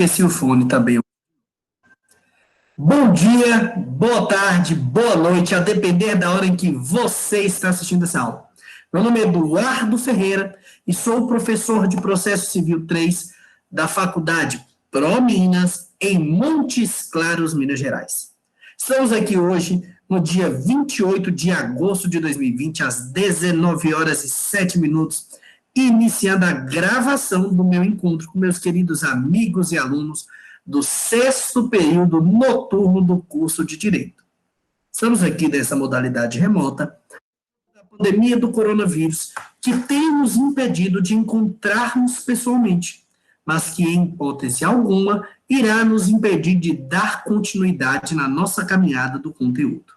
Esqueci o fone também. Bom dia, boa tarde, boa noite, a depender da hora em que você está assistindo essa aula. Meu nome é Eduardo Ferreira e sou professor de Processo Civil 3 da Faculdade ProMinas, em Montes Claros, Minas Gerais. Estamos aqui hoje, no dia 28 de agosto de 2020, às 19 horas e 7 minutos, iniciando a gravação do meu encontro com meus queridos amigos e alunos do 6º período noturno do curso de Direito. Estamos aqui nessa modalidade remota, da pandemia do coronavírus, que tem nos impedido de encontrarmos pessoalmente, mas que, em hipótese alguma, irá nos impedir de dar continuidade na nossa caminhada do conteúdo.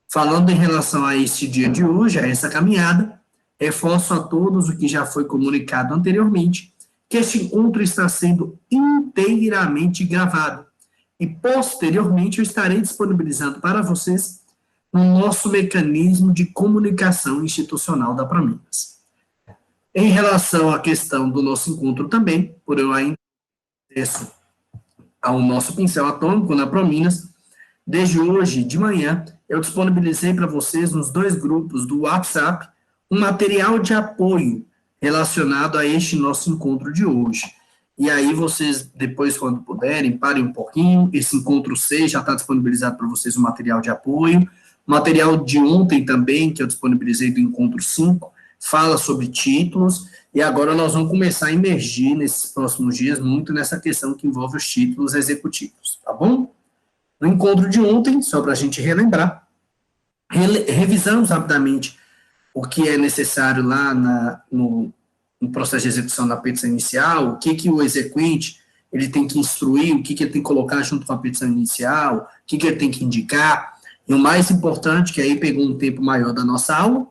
Falando em relação a este dia de hoje, a essa caminhada, reforço a todos o que já foi comunicado anteriormente, que este encontro está sendo inteiramente gravado e, posteriormente, eu estarei disponibilizando para vocês no nosso mecanismo de comunicação institucional da ProMinas. Em relação à questão do nosso encontro também, por eu ainda ter acesso ao nosso pincel atômico na ProMinas, desde hoje de manhã, eu disponibilizei para vocês nos 2 grupos do WhatsApp um material de apoio relacionado a este nosso encontro de hoje. E aí vocês, depois, quando puderem, parem um pouquinho, esse encontro 6 já está disponibilizado para vocês o material de apoio, o material de ontem também, que eu disponibilizei do encontro 5, fala sobre títulos, e agora nós vamos começar a emergir nesses próximos dias muito nessa questão que envolve os títulos executivos, tá bom? No encontro de ontem, só para a gente relembrar, revisamos rapidamente o que é necessário lá no processo de execução da petição inicial, o que o exequente ele tem que instruir, o que ele tem que colocar junto com a petição inicial, o que ele tem que indicar, e o mais importante, que aí pegou um tempo maior da nossa aula,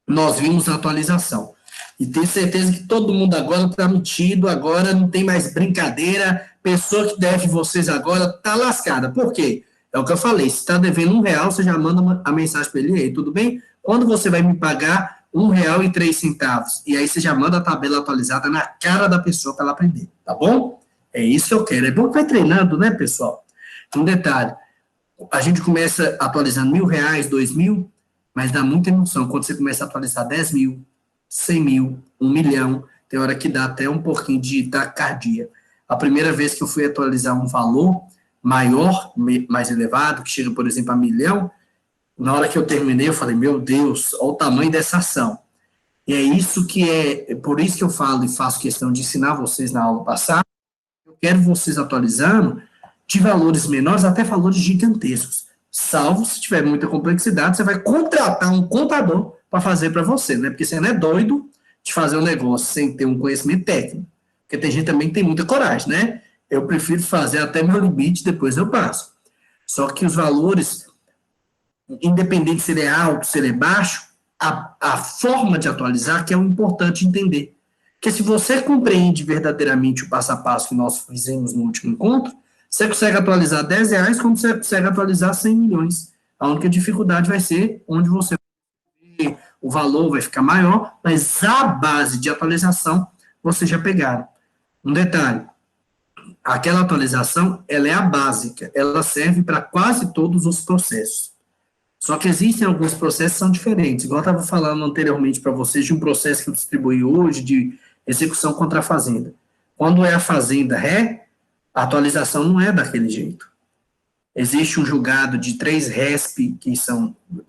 nós vimos a atualização. E tenho certeza que todo mundo agora está metido, agora não tem mais brincadeira, pessoa que deve vocês agora está lascada. Por quê? É o que eu falei, se está devendo R$1, você já manda a mensagem para ele, aí, tudo bem? Quando você vai me pagar R$1,03? E aí você já manda a tabela atualizada na cara da pessoa para ela aprender, tá bom? É isso que eu quero. É bom que vai treinando, né, pessoal? Um detalhe, a gente começa atualizando R$1.000, R$2.000, mas dá muita emoção quando você começa a atualizar 10 mil, 100 mil, 1 milhão, tem hora que dá até um pouquinho de taquicardia. A primeira vez que eu fui atualizar um valor maior, mais elevado, que chega, por exemplo, a 1 milhão, na hora que eu terminei, eu falei, meu Deus, olha o tamanho dessa ação. E é isso que por isso que eu falo e faço questão de ensinar vocês na aula passada, eu quero vocês atualizando de valores menores até valores gigantescos. Salvo se tiver muita complexidade, você vai contratar um contador para fazer para você, né? Porque você não é doido de fazer um negócio sem ter um conhecimento técnico. Porque tem gente também que tem muita coragem, né? Eu prefiro fazer até meu limite, depois eu passo. Só que os valores, independente se ele é alto, se ele é baixo, a forma de atualizar que é o importante entender. Porque se você compreende verdadeiramente o passo a passo que nós fizemos no último encontro, você consegue atualizar R$10, como você consegue atualizar 100 milhões. A única dificuldade vai ser onde você o valor vai ficar maior, mas a base de atualização vocês já pegaram. Um detalhe, aquela atualização, ela é a básica, ela serve para quase todos os processos. Só que existem alguns processos que são diferentes, igual eu estava falando anteriormente para vocês de um processo que eu distribuí hoje de execução contra a fazenda. Quando é a fazenda ré, a atualização não é daquele jeito. Existe um julgado de 3 RESP, que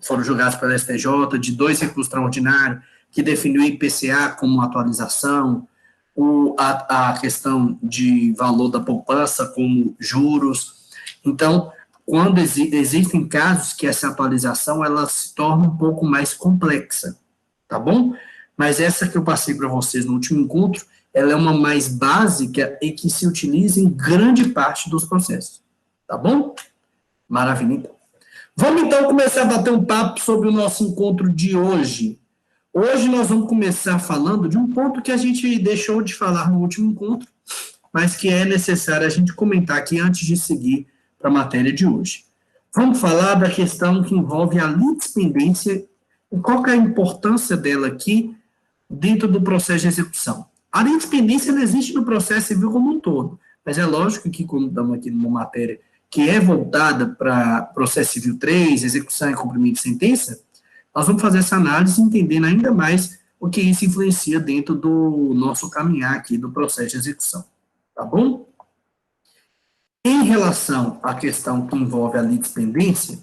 foram julgados pela STJ, de 2 recursos extraordinários, que definiu o IPCA como atualização, a questão de valor da poupança como juros. Então, quando existem casos que essa atualização ela se torna um pouco mais complexa, tá bom? Mas essa que eu passei para vocês no último encontro, ela é uma mais básica e que se utiliza em grande parte dos processos, tá bom? Maravilha, então. Vamos, então, começar a bater um papo sobre o nosso encontro de hoje. Hoje nós vamos começar falando de um ponto que a gente deixou de falar no último encontro, mas que é necessário a gente comentar aqui antes de seguir para a matéria de hoje. Vamos falar da questão que envolve a litispendência e qual que é a importância dela aqui dentro do processo de execução. A litispendência ela existe no processo civil como um todo, mas é lógico que, como estamos aqui numa matéria que é voltada para processo civil 3, execução e cumprimento de sentença, nós vamos fazer essa análise entendendo ainda mais o que isso influencia dentro do nosso caminhar aqui do processo de execução, tá bom? Em relação à questão que envolve a litispendência,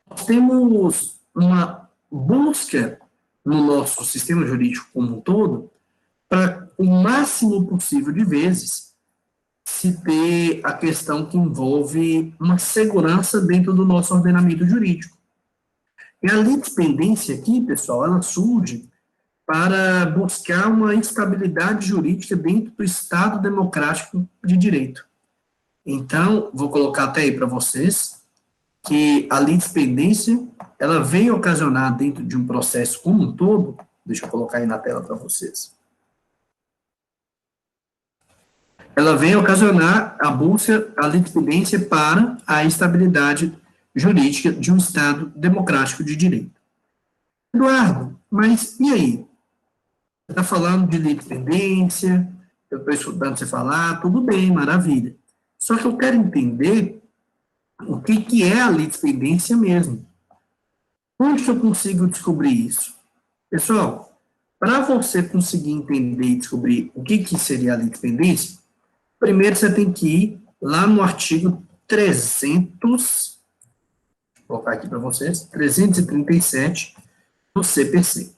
nós temos uma busca no nosso sistema jurídico como um todo para o máximo possível de vezes se ter a questão que envolve uma segurança dentro do nosso ordenamento jurídico. E a litispendência aqui, pessoal, ela surge para buscar uma estabilidade jurídica dentro do Estado democrático de direito. Então, vou colocar até aí para vocês que a litispendência, ela vem ocasionar dentro de um processo como um todo, deixa eu colocar aí na tela para vocês, ela vem ocasionar a busca, a litispendência para a estabilidade jurídica de um Estado democrático de direito. Eduardo, mas e aí? Você está falando de litispendência, eu estou escutando você falar, tudo bem, maravilha. Só que eu quero entender o que é a litispendência mesmo. Onde que eu consigo descobrir isso? Pessoal, para você conseguir entender e descobrir o que seria a litispendência, primeiro você tem que ir lá no artigo 300, vou colocar aqui para vocês, 337 do CPC.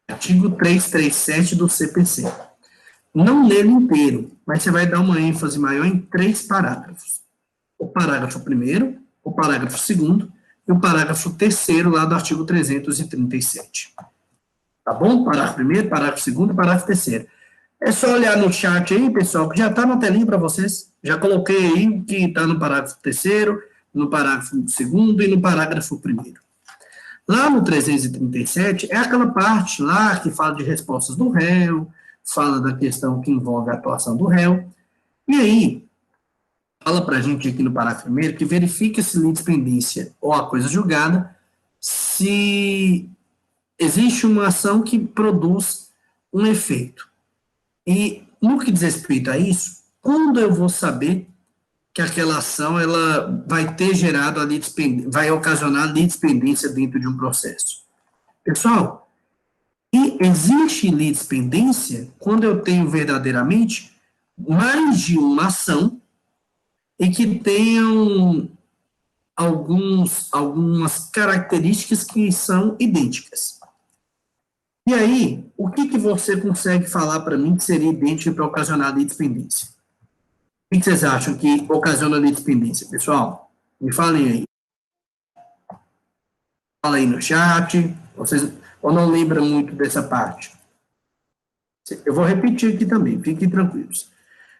Artigo 337 do CPC. Não lê ele inteiro, mas você vai dar uma ênfase maior em 3 parágrafos. O parágrafo 1º, o parágrafo 2º e o parágrafo 3º lá do artigo 337. Tá bom? Parágrafo 1º, parágrafo 2º e parágrafo 3º. É só olhar no chat aí, pessoal, que já está na telinha para vocês. Já coloquei aí que está no parágrafo 3º, no parágrafo 2º e no parágrafo 1º. Lá no 337 é aquela parte lá que fala de respostas do réu, fala da questão que envolve a atuação do réu. E aí, fala para a gente aqui no parágrafo 1º que verifica se litispendência ou a coisa julgada, se existe uma ação que produz um efeito. E no que diz respeito a isso, quando eu vou saber que aquela ação ela vai ter gerado a litispendência, vai ocasionar litispendência dentro de um processo? Pessoal, e existe litispendência quando eu tenho verdadeiramente mais de uma ação e que tenham algumas características que são idênticas. E aí, o que você consegue falar para mim que seria idêntico para ocasionar litispendência? O que vocês acham que ocasiona litispendência, pessoal? Me falem aí. Fala aí no chat. Vocês ou não lembram muito dessa parte? Eu vou repetir aqui também, fiquem tranquilos.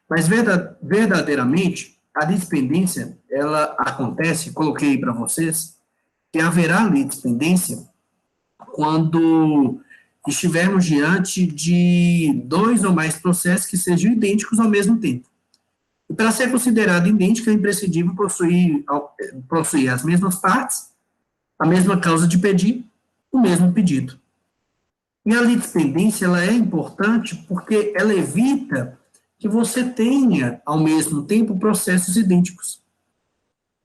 Mas verdadeiramente, a litispendência, ela acontece, coloquei para vocês, que haverá litispendência quando estivermos diante de 2 ou mais processos que sejam idênticos ao mesmo tempo. E para ser considerado idêntico, é imprescindível possuir as mesmas partes, a mesma causa de pedir, o mesmo pedido. E a litispendência, ela é importante porque ela evita que você tenha, ao mesmo tempo, processos idênticos.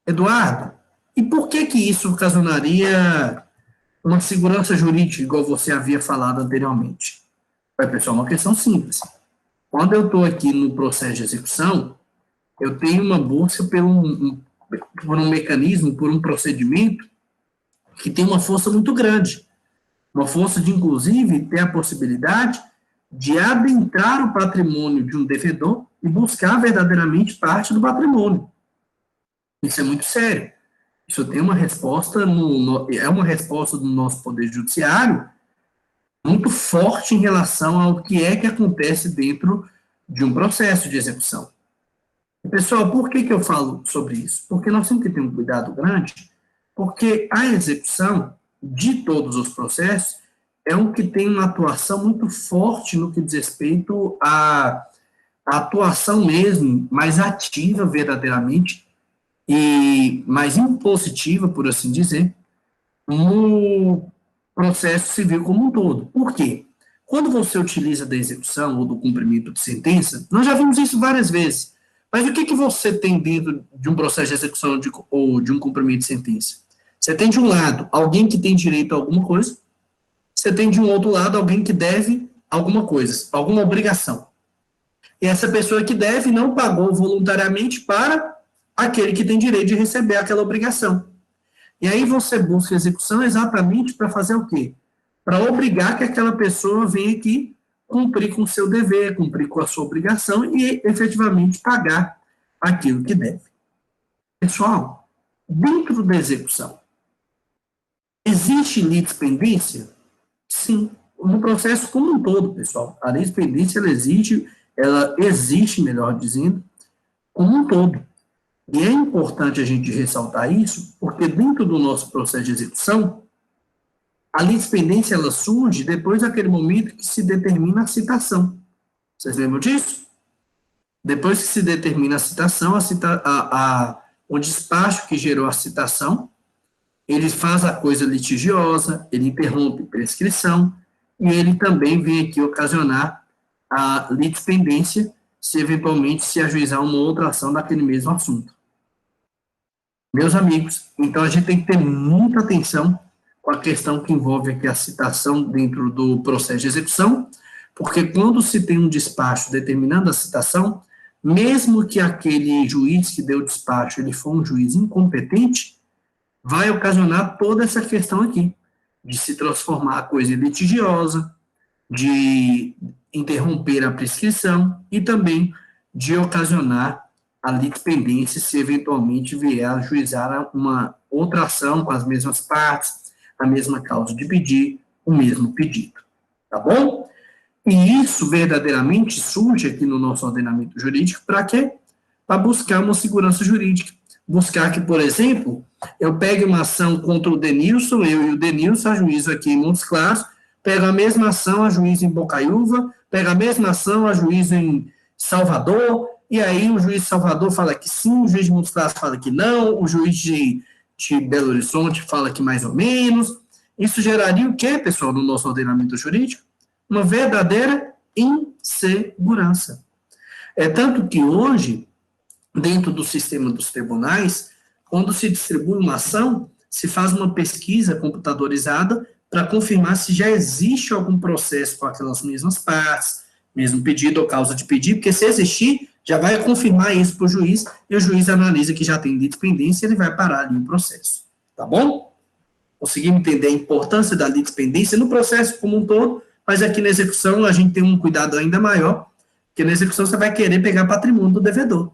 Eduardo, e por que isso ocasionaria uma segurança jurídica, igual você havia falado anteriormente? Pessoal, uma questão simples. Quando eu estou aqui no processo de execução, eu tenho uma busca por um mecanismo, por um procedimento que tem uma força muito grande. Uma força de, inclusive, ter a possibilidade de adentrar o patrimônio de um devedor e buscar verdadeiramente parte do patrimônio. Isso é muito sério. Isso tem uma resposta, é uma resposta do nosso Poder Judiciário muito forte em relação ao que é que acontece dentro de um processo de execução. E, pessoal, por que eu falo sobre isso? Porque nós temos que ter um cuidado grande, porque a execução de todos os processos é um que tem uma atuação muito forte no que diz respeito à atuação mesmo, mais ativa verdadeiramente, e mais impositiva, por assim dizer, no processo civil como um todo. Por quê? Quando você utiliza da execução ou do cumprimento de sentença, nós já vimos isso várias vezes. Mas o que, que você tem dentro de um processo de execução ou de um cumprimento de sentença? Você tem de um lado alguém que tem direito a alguma coisa, você tem de um outro lado alguém que deve alguma coisa, alguma obrigação. E essa pessoa que deve não pagou voluntariamente para aquele que tem direito de receber aquela obrigação. E aí você busca a execução exatamente para fazer o quê? Para obrigar que aquela pessoa venha aqui cumprir com o seu dever, cumprir com a sua obrigação e efetivamente pagar aquilo que deve. Pessoal, dentro da execução, existe litispendência? Sim, no processo como um todo, pessoal. A litispendência, ela existe, melhor dizendo, como um todo. E é importante a gente ressaltar isso, porque dentro do nosso processo de execução, a litispendência ela surge depois daquele momento que se determina a citação. Vocês lembram disso? Depois que se determina a citação, o despacho que gerou a citação, ele faz a coisa litigiosa, ele interrompe prescrição, e ele também vem aqui ocasionar a litispendência, se eventualmente se ajuizar uma outra ação daquele mesmo assunto. Meus amigos, então a gente tem que ter muita atenção com a questão que envolve aqui a citação dentro do processo de execução, porque quando se tem um despacho determinando a citação, mesmo que aquele juiz que deu o despacho ele for um juiz incompetente, vai ocasionar toda essa questão aqui, de se transformar a coisa litigiosa, de interromper a prescrição e também de ocasionar a litispendência se eventualmente vier a ajuizar uma outra ação com as mesmas partes, a mesma causa de pedir, o mesmo pedido. Tá bom? E isso verdadeiramente surge aqui no nosso ordenamento jurídico para quê? Para buscar uma segurança jurídica. Buscar que, por exemplo, eu pegue uma ação contra o Denilson, eu e o Denilson ajuizo aqui em Montes Claros, pego a mesma ação, ajuizo em Bocaiúva, pego a mesma ação, ajuizo em Salvador, e aí o juiz de Salvador fala que sim, o juiz de Montes Claros fala que não, o juiz de Belo Horizonte fala que mais ou menos. Isso geraria o quê, pessoal, no nosso ordenamento jurídico? Uma verdadeira insegurança. É tanto que hoje, dentro do sistema dos tribunais, quando se distribui uma ação, se faz uma pesquisa computadorizada para confirmar se já existe algum processo com aquelas mesmas partes, mesmo pedido ou causa de pedido, porque se existir, já vai confirmar isso para o juiz, e o juiz analisa que já tem litispendência, ele vai parar ali o processo. Tá bom? Conseguimos entender a importância da litispendência no processo como um todo, mas aqui na execução a gente tem um cuidado ainda maior, porque na execução você vai querer pegar patrimônio do devedor.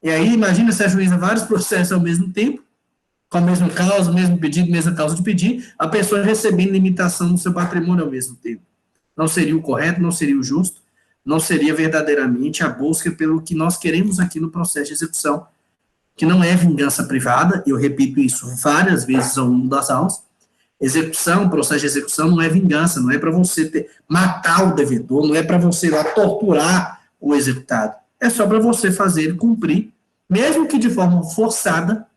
E aí, imagina se ajuiza vários processos ao mesmo tempo, com a mesma causa, mesmo pedido, mesma causa de pedir, a pessoa recebendo limitação no seu patrimônio ao mesmo tempo. Não seria o correto, não seria o justo, não seria verdadeiramente a busca pelo que nós queremos aqui no processo de execução, que não é vingança privada, eu repito isso várias vezes ao longo das aulas. Execução, processo de execução não é vingança, não é para você matar o devedor, não é para você ir lá torturar o executado. É só para você fazer ele cumprir, mesmo que de forma forçada,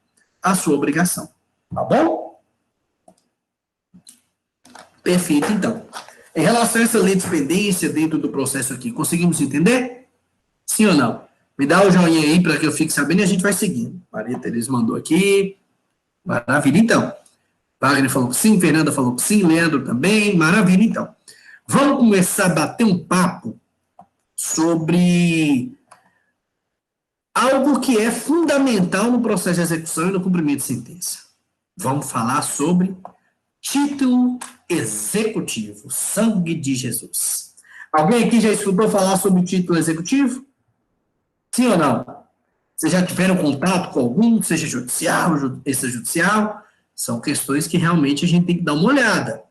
a sua obrigação. Tá bom? Perfeito, então. Em relação a essa litispendência dentro do processo aqui, conseguimos entender? Sim ou não? Me dá o joinha aí para que eu fique sabendo e a gente vai seguindo. Maria Tereza mandou aqui. Maravilha, então. Wagner falou que sim, Fernanda falou que sim, Leandro também. Maravilha, então. Vamos começar a bater um papo sobre algo que é fundamental no processo de execução e no cumprimento de sentença. Vamos falar sobre título executivo, sangue de Jesus. Alguém aqui já escutou falar sobre título executivo? Sim ou não? Vocês já tiveram contato com algum, seja judicial, extrajudicial? São questões que realmente a gente tem que dar uma olhada.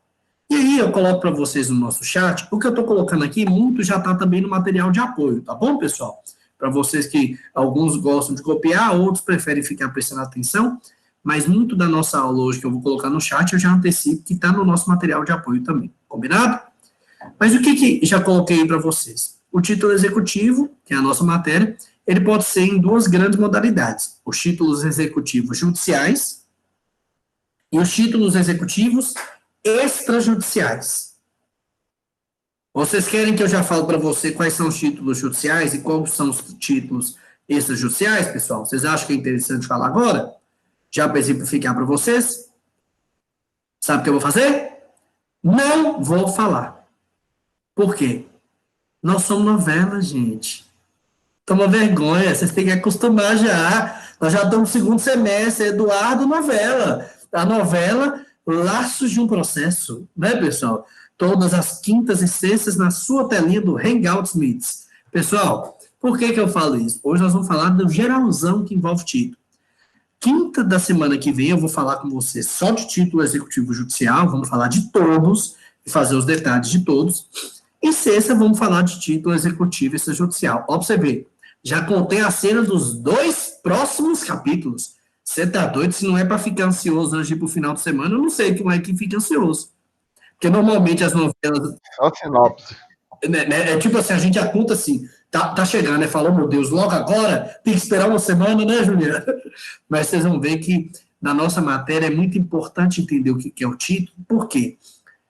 E aí eu coloco para vocês no nosso chat, o que eu estou colocando aqui, muito já está também no material de apoio, tá bom, pessoal? Para vocês que alguns gostam de copiar, outros preferem ficar prestando atenção, mas muito da nossa aula hoje que eu vou colocar no chat, eu já antecipo que está no nosso material de apoio também, combinado? Mas o que já coloquei para vocês? O título executivo, que é a nossa matéria, ele pode ser em duas grandes modalidades, os títulos executivos judiciais e os títulos executivos extrajudiciais. Vocês querem que eu já fale para você quais são os títulos judiciais e quais são os títulos extrajudiciais, pessoal? Vocês acham que é interessante falar agora? Já para exemplificar para vocês? Sabe o que eu vou fazer? Não vou falar. Por quê? Nós somos novela, gente. Toma vergonha, vocês têm que acostumar já. Nós já estamos no segundo semestre, Eduardo, novela. A novela, Laços de um Processo, né, pessoal? Todas as quintas e sextas na sua telinha do Hangouts Meets. Pessoal, por que eu falo isso? Hoje nós vamos falar do geralzão que envolve título. Quinta da semana que vem eu vou falar com vocês só de título executivo judicial, vamos falar de todos e fazer os detalhes de todos. E sexta vamos falar de título executivo extrajudicial. Ó, pra você ver, já contei a cena dos 2 próximos capítulos. Você tá doido? Se não é para ficar ansioso antes de ir pro final de semana, eu não sei como é que fica ansioso. Porque normalmente as novelas... Só sinopse. É tipo assim, a gente aponta assim, tá chegando, né? Falou, meu Deus, logo agora, tem que esperar uma semana, né, Juliana? Mas vocês vão ver que na nossa matéria é muito importante entender o que é o título, por quê?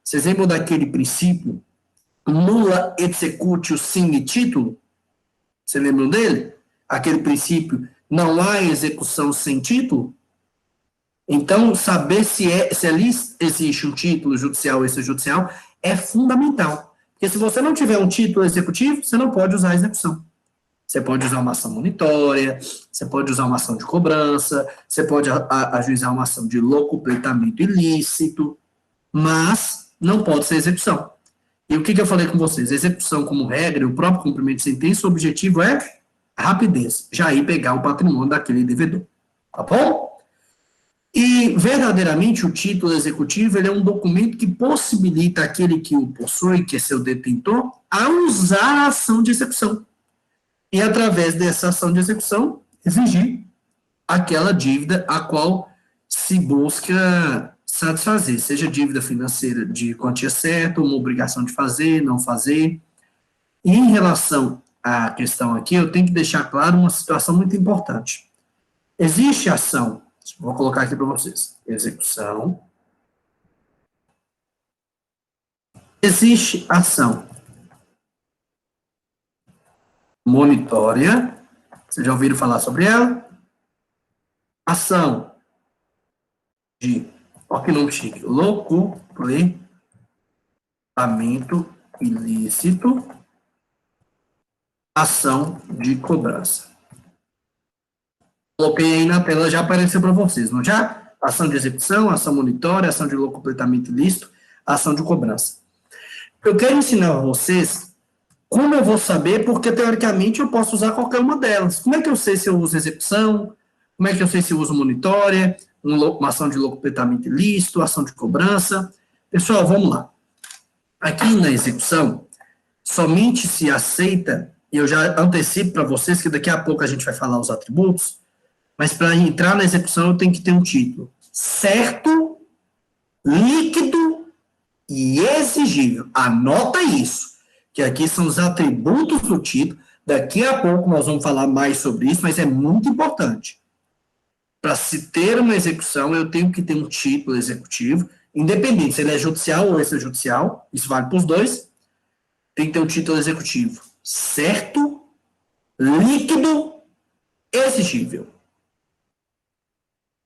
Vocês lembram daquele princípio, nulla executio sine título? Vocês lembram dele? Aquele princípio, não há execução sem título? Então, saber se ali existe um título judicial ou extrajudicial é fundamental. Porque se você não tiver um título executivo, você não pode usar a execução. Você pode usar uma ação monitória, você pode usar uma ação de cobrança, você pode ajuizar uma ação de locupletamento ilícito, mas não pode ser execução. E o que eu falei com vocês? Execução, como regra, o próprio cumprimento de sentença, o objetivo é rapidez, já ir pegar o patrimônio daquele devedor. Tá bom? E, verdadeiramente, o título executivo ele é um documento que possibilita aquele que o possui, que é seu detentor, a usar a ação de execução. E, através dessa ação de execução, exigir aquela dívida a qual se busca satisfazer, seja dívida financeira de quantia certa, uma obrigação de fazer, não fazer. E, em relação à questão aqui, eu tenho que deixar claro uma situação muito importante. Existe ação... Vou colocar aqui para vocês. Execução. Existe ação monitória. Vocês já ouviram falar sobre ela? Ação de, olha que nome chique, locupletamento ilícito. Ação de cobrança. Coloquei aí na tela, já apareceu para vocês, não já? Ação de execução, ação monitória, ação de locupletamento ilícito, ação de cobrança. Eu quero ensinar a vocês como eu vou saber, porque teoricamente eu posso usar qualquer uma delas. Como é que eu sei se eu uso execução? Como é que eu sei se eu uso monitória, uma ação de locupletamento ilícito, ação de cobrança? Pessoal, vamos lá. Aqui na execução, somente se aceita, e eu já antecipo para vocês que daqui a pouco a gente vai falar os atributos, mas para entrar na execução eu tenho que ter um título certo, líquido e exigível. Anota isso, que aqui são os atributos do título. Daqui a pouco nós vamos falar mais sobre isso, mas é muito importante. Para se ter uma execução, eu tenho que ter um título executivo, independente se ele é judicial ou extrajudicial, isso vale para os dois, tem que ter um título executivo certo, líquido, exigível.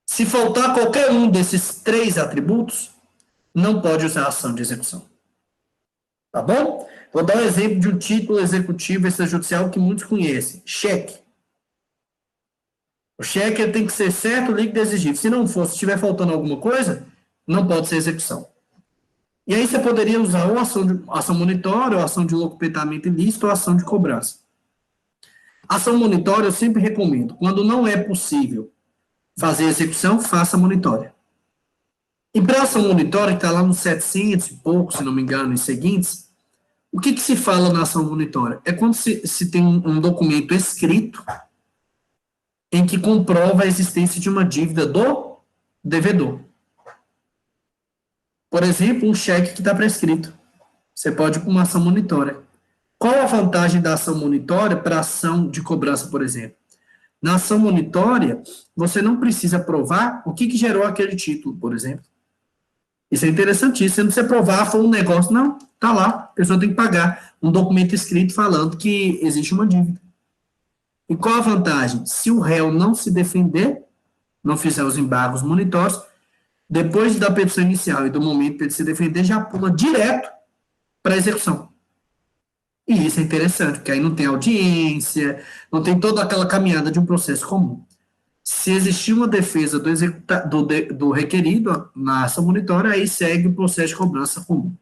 Se faltar qualquer um desses 3 atributos, não pode usar a ação de execução. Tá bom? Vou dar um exemplo de um título executivo extrajudicial que muitos conhecem. Cheque. O cheque tem que ser certo, líquido e exigível. Se não for, se estiver faltando alguma coisa, não pode ser execução. E aí você poderia usar ou ação monitória, ou ação de locupletamento ilícito, ou ação de cobrança. Ação monitória eu sempre recomendo. Quando não é possível fazer execução, faça monitória. E para ação monitória, que está lá nos 700 e pouco, se não me engano, em seguintes, o que se fala na ação monitória? É quando se tem um documento escrito em que comprova a existência de uma dívida do devedor. Por exemplo, um cheque que está prescrito. Você pode ir para uma ação monitória. Qual a vantagem da ação monitória para a ação de cobrança, por exemplo? Na ação monitória, você não precisa provar o que gerou aquele título, por exemplo. Isso é interessantíssimo. Se não você provar, foi um negócio, não, tá lá. A pessoa tem que pagar um documento escrito falando que existe uma dívida. E qual a vantagem? Se o réu não se defender, não fizer os embargos monitórios, depois da petição inicial e do momento para ele se defender, já pula direto para a execução. E isso é interessante, porque aí não tem audiência, não tem toda aquela caminhada de um processo comum. Se existir uma defesa do requerido na ação monitória, aí segue o processo de cobrança comum.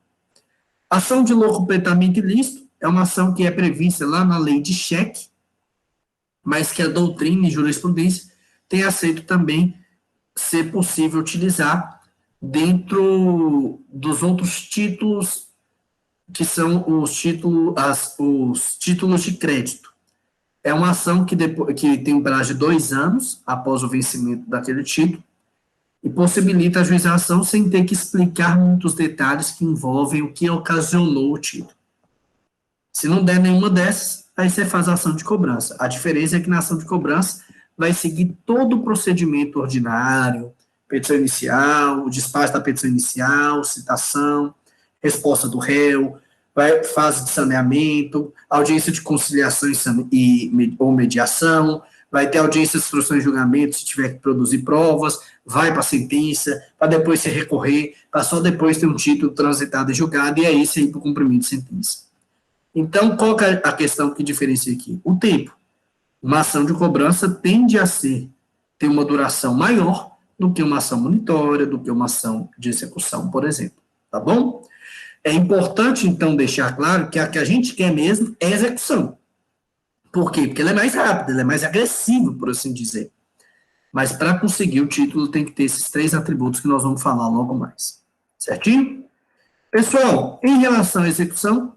Ação de completamente ilícito é uma ação que é prevista lá na lei de cheque, mas que a doutrina e jurisprudência tem aceito também ser possível utilizar dentro dos outros títulos, que são os títulos de crédito. É uma ação que tem um prazo de 2 anos após o vencimento daquele título e possibilita ajuizar a ação sem ter que explicar muitos detalhes que envolvem o que ocasionou o título. Se não der nenhuma dessas, aí você faz a ação de cobrança. A diferença é que na ação de cobrança vai seguir todo o procedimento ordinário, petição inicial, o despacho da petição inicial, citação, resposta do réu, fase de saneamento, audiência de conciliação ou mediação, vai ter audiência de instrução e julgamento se tiver que produzir provas, vai para a sentença, para depois se recorrer, para só depois ter um título transitado e julgado, e aí sim para o cumprimento de sentença. Então, qual que é a questão que diferencia aqui? O tempo. Uma ação de cobrança tende a ter uma duração maior do que uma ação monitória, do que uma ação de execução, por exemplo. Tá bom? É importante, então, deixar claro que a que a gente quer mesmo é a execução. Por quê? Porque ela é mais rápida, ela é mais agressiva, por assim dizer. Mas para conseguir o título tem que ter esses 3 atributos que nós vamos falar logo mais. Certinho? Pessoal, em relação à execução,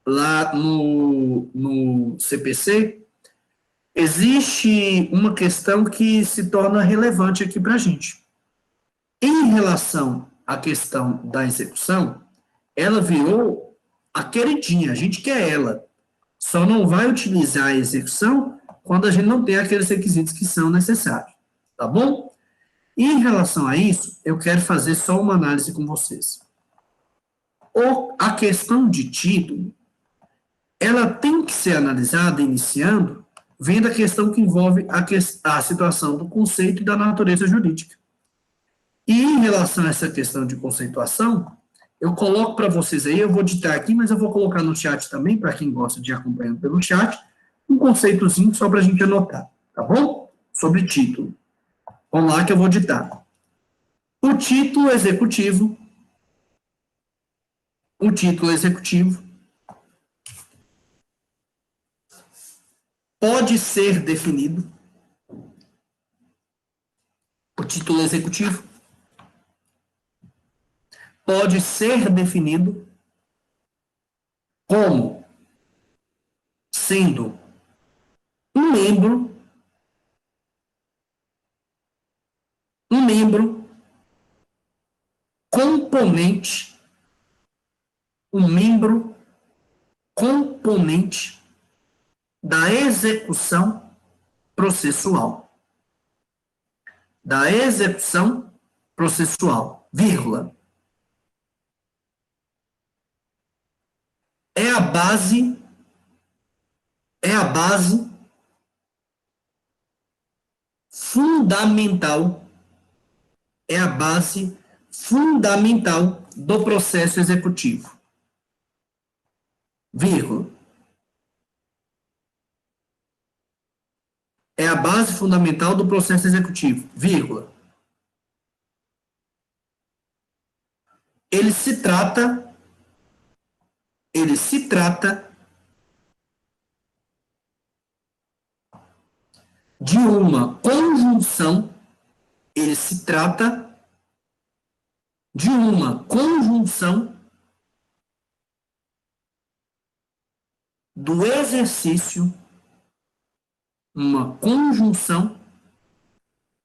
lá no CPC, existe uma questão que se torna relevante aqui para a gente. Em relação à questão da execução, ela virou a queridinha, a gente quer ela. Só não vai utilizar a execução quando a gente não tem aqueles requisitos que são necessários. Tá bom? E em relação a isso, eu quero fazer só uma análise com vocês. A questão de título, ela tem que ser analisada iniciando, vendo a questão que envolve a situação do conceito e da natureza jurídica. E em relação a essa questão de conceituação, eu coloco para vocês aí, eu vou ditar aqui, mas eu vou colocar no chat também, para quem gosta de acompanhar pelo chat, um conceitozinho só para a gente anotar, tá bom? Sobre título. Vamos lá que eu vou ditar. O título executivo pode ser definido, o título executivo pode ser definido como sendo um membro componente, um membro componente da execução processual. Da execução processual, vírgula. É a base fundamental, é a base fundamental do processo executivo, vírgula. É a base fundamental do processo executivo, vírgula. Ele se trata de uma conjunção, ele se trata de uma conjunção do exercício, uma conjunção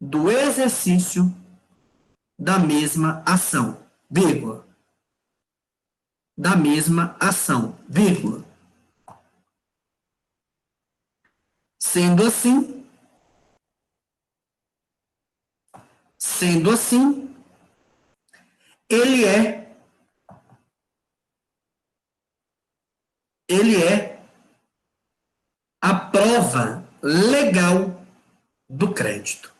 do exercício da mesma ação, vírgula. Da mesma ação, vírgula. Sendo assim, ele é a prova legal do crédito.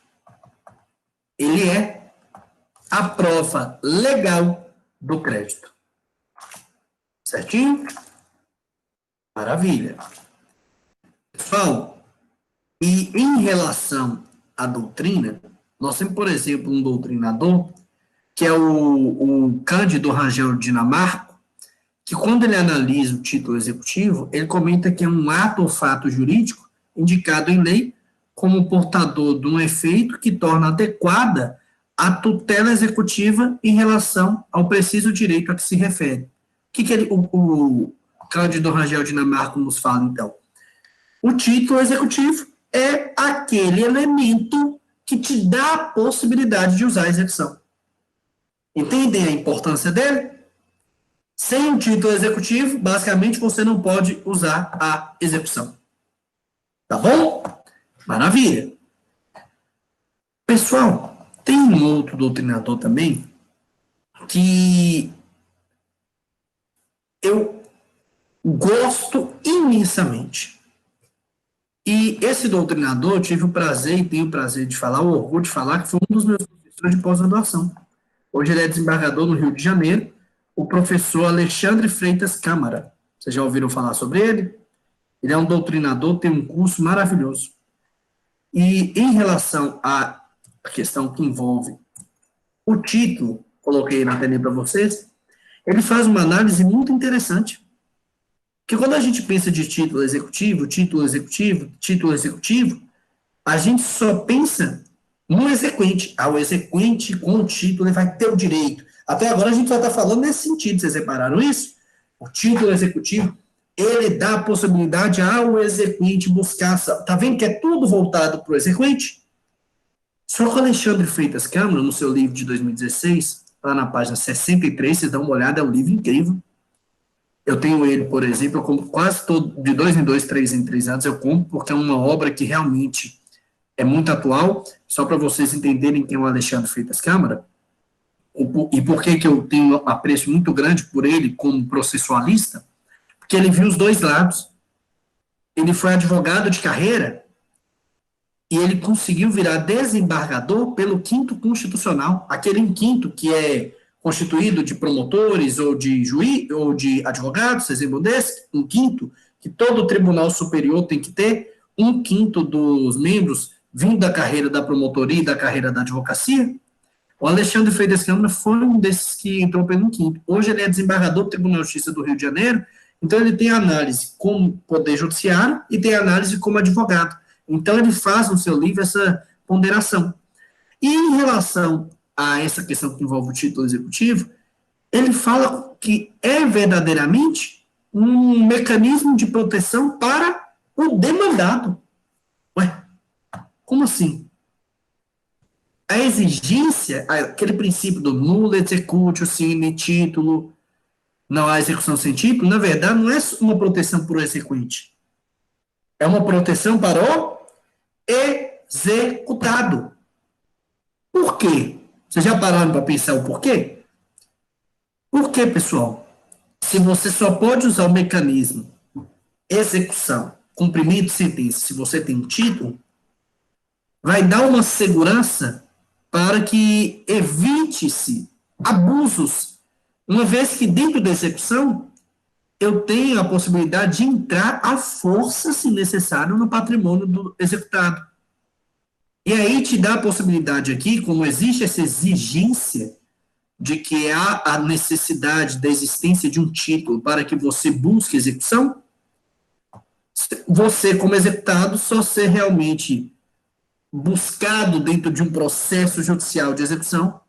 Ele é a prova legal do crédito. Certinho? Maravilha. Pessoal, e em relação à doutrina, nós temos, por exemplo, um doutrinador, que é o Cândido Rangel Dinamarco, que quando ele analisa o título executivo, ele comenta que é um ato ou fato jurídico indicado em lei como portador de um efeito que torna adequada a tutela executiva em relação ao preciso direito a que se refere. O que o Cândido Rangel Dinamarco nos fala, então? O título executivo é aquele elemento que te dá a possibilidade de usar a execução. Entendem a importância dele? Sem o título executivo, basicamente, você não pode usar a execução. Tá bom? Maravilha. Pessoal, tem um outro doutrinador também que eu gosto imensamente. E esse doutrinador, eu tive o prazer e tenho o prazer de falar, o orgulho de falar, que foi um dos meus professores de pós-graduação. Hoje ele é desembargador no Rio de Janeiro, o professor Alexandre Freitas Câmara. Vocês já ouviram falar sobre ele? Ele é um doutrinador, tem um curso maravilhoso. E em relação à questão que envolve o título, coloquei na tela para vocês, ele faz uma análise muito interessante. Porque quando a gente pensa de título executivo, a gente só pensa no exequente. O exequente com o título ele vai ter o direito. Até agora a gente só está falando nesse sentido, vocês repararam isso? O título executivo, ele dá a possibilidade ao exequente buscar, tá vendo que é tudo voltado para o exequente? Só que o Alexandre Freitas Câmara, no seu livro de 2016, lá na página 63, vocês dão uma olhada, é um livro incrível. Eu tenho ele, por exemplo, eu compro quase todo, de 2 em 2, 3 em 3 anos, eu compro, porque é uma obra que realmente é muito atual, só para vocês entenderem quem é o Alexandre Freitas Câmara, e por que eu tenho um apreço muito grande por ele como processualista, porque ele viu os dois lados. Ele foi advogado de carreira e ele conseguiu virar desembargador pelo quinto constitucional, aquele em quinto que é constituído de promotores ou de juiz ou de advogados, vocês lembram desse? Um quinto, que todo tribunal superior tem que ter, um quinto dos membros vindo da carreira da promotoria e da carreira da advocacia. O Alexandre Freitas Câmara foi um desses que entrou pelo quinto. Hoje ele é desembargador do Tribunal de Justiça do Rio de Janeiro, então ele tem análise como poder judiciário e tem análise como advogado. Então ele faz no seu livro essa ponderação. E em relação a essa questão que envolve o título executivo, ele fala que é verdadeiramente um mecanismo de proteção para o demandado. Ué, como assim? A exigência, aquele princípio do nulo executio sine título, não há execução sem título, na verdade, não é uma proteção para o exequente. É uma proteção para o executado. Por quê? Vocês já pararam para pensar o porquê? Por quê, pessoal? Se você só pode usar o mecanismo execução, cumprimento de sentença, se você tem um título, vai dar uma segurança para que evite-se abusos, uma vez que dentro da execução eu tenho a possibilidade de entrar à força, se necessário, no patrimônio do executado. E aí te dá a possibilidade aqui, como existe essa exigência de que há a necessidade da existência de um título para que você busque execução, você, como executado, só ser realmente buscado dentro de um processo judicial de execução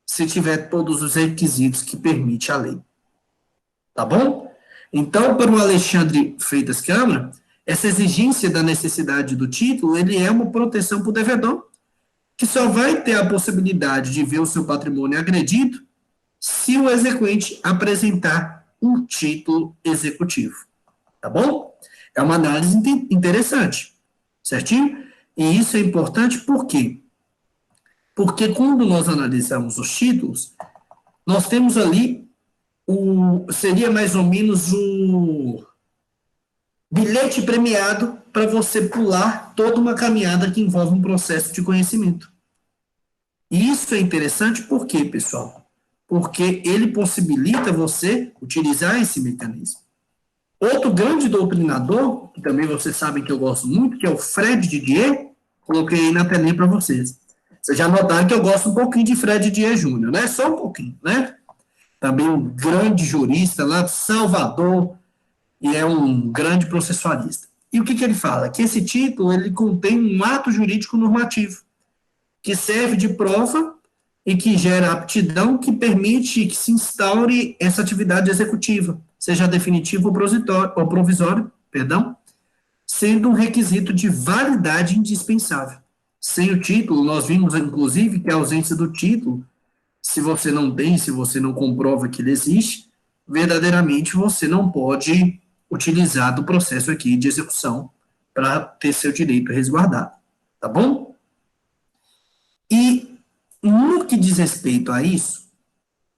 se tiver todos os requisitos que permite a lei. Tá bom? Então, para o Alexandre Freitas Câmara, essa exigência da necessidade do título, ele é uma proteção para o devedor, que só vai ter a possibilidade de ver o seu patrimônio agredido se o exequente apresentar um título executivo. Tá bom? É uma análise interessante, certinho? E isso é importante por quê? Porque quando nós analisamos os títulos, nós temos ali seria mais ou menos o bilhete premiado para você pular toda uma caminhada que envolve um processo de conhecimento. E isso é interessante por quê, pessoal? Porque ele possibilita você utilizar esse mecanismo. Outro grande doutrinador, que também vocês sabem que eu gosto muito, que é o Fred Didier, coloquei aí na telinha para vocês. Vocês já notaram que eu gosto um pouquinho de Fred Didier Júnior, né? Só um pouquinho, né? Também um grande jurista lá de Salvador, e é um grande processualista. E o que ele fala? Que esse título, ele contém um ato jurídico normativo, que serve de prova e que gera aptidão que permite que se instaure essa atividade executiva, seja definitiva ou provisório, sendo um requisito de validade indispensável. Sem o título, nós vimos, inclusive, que a ausência do título, se você não tem, se você não comprova que ele existe, verdadeiramente você não pode utilizar do processo aqui de execução para ter seu direito resguardado, tá bom? E no que diz respeito a isso,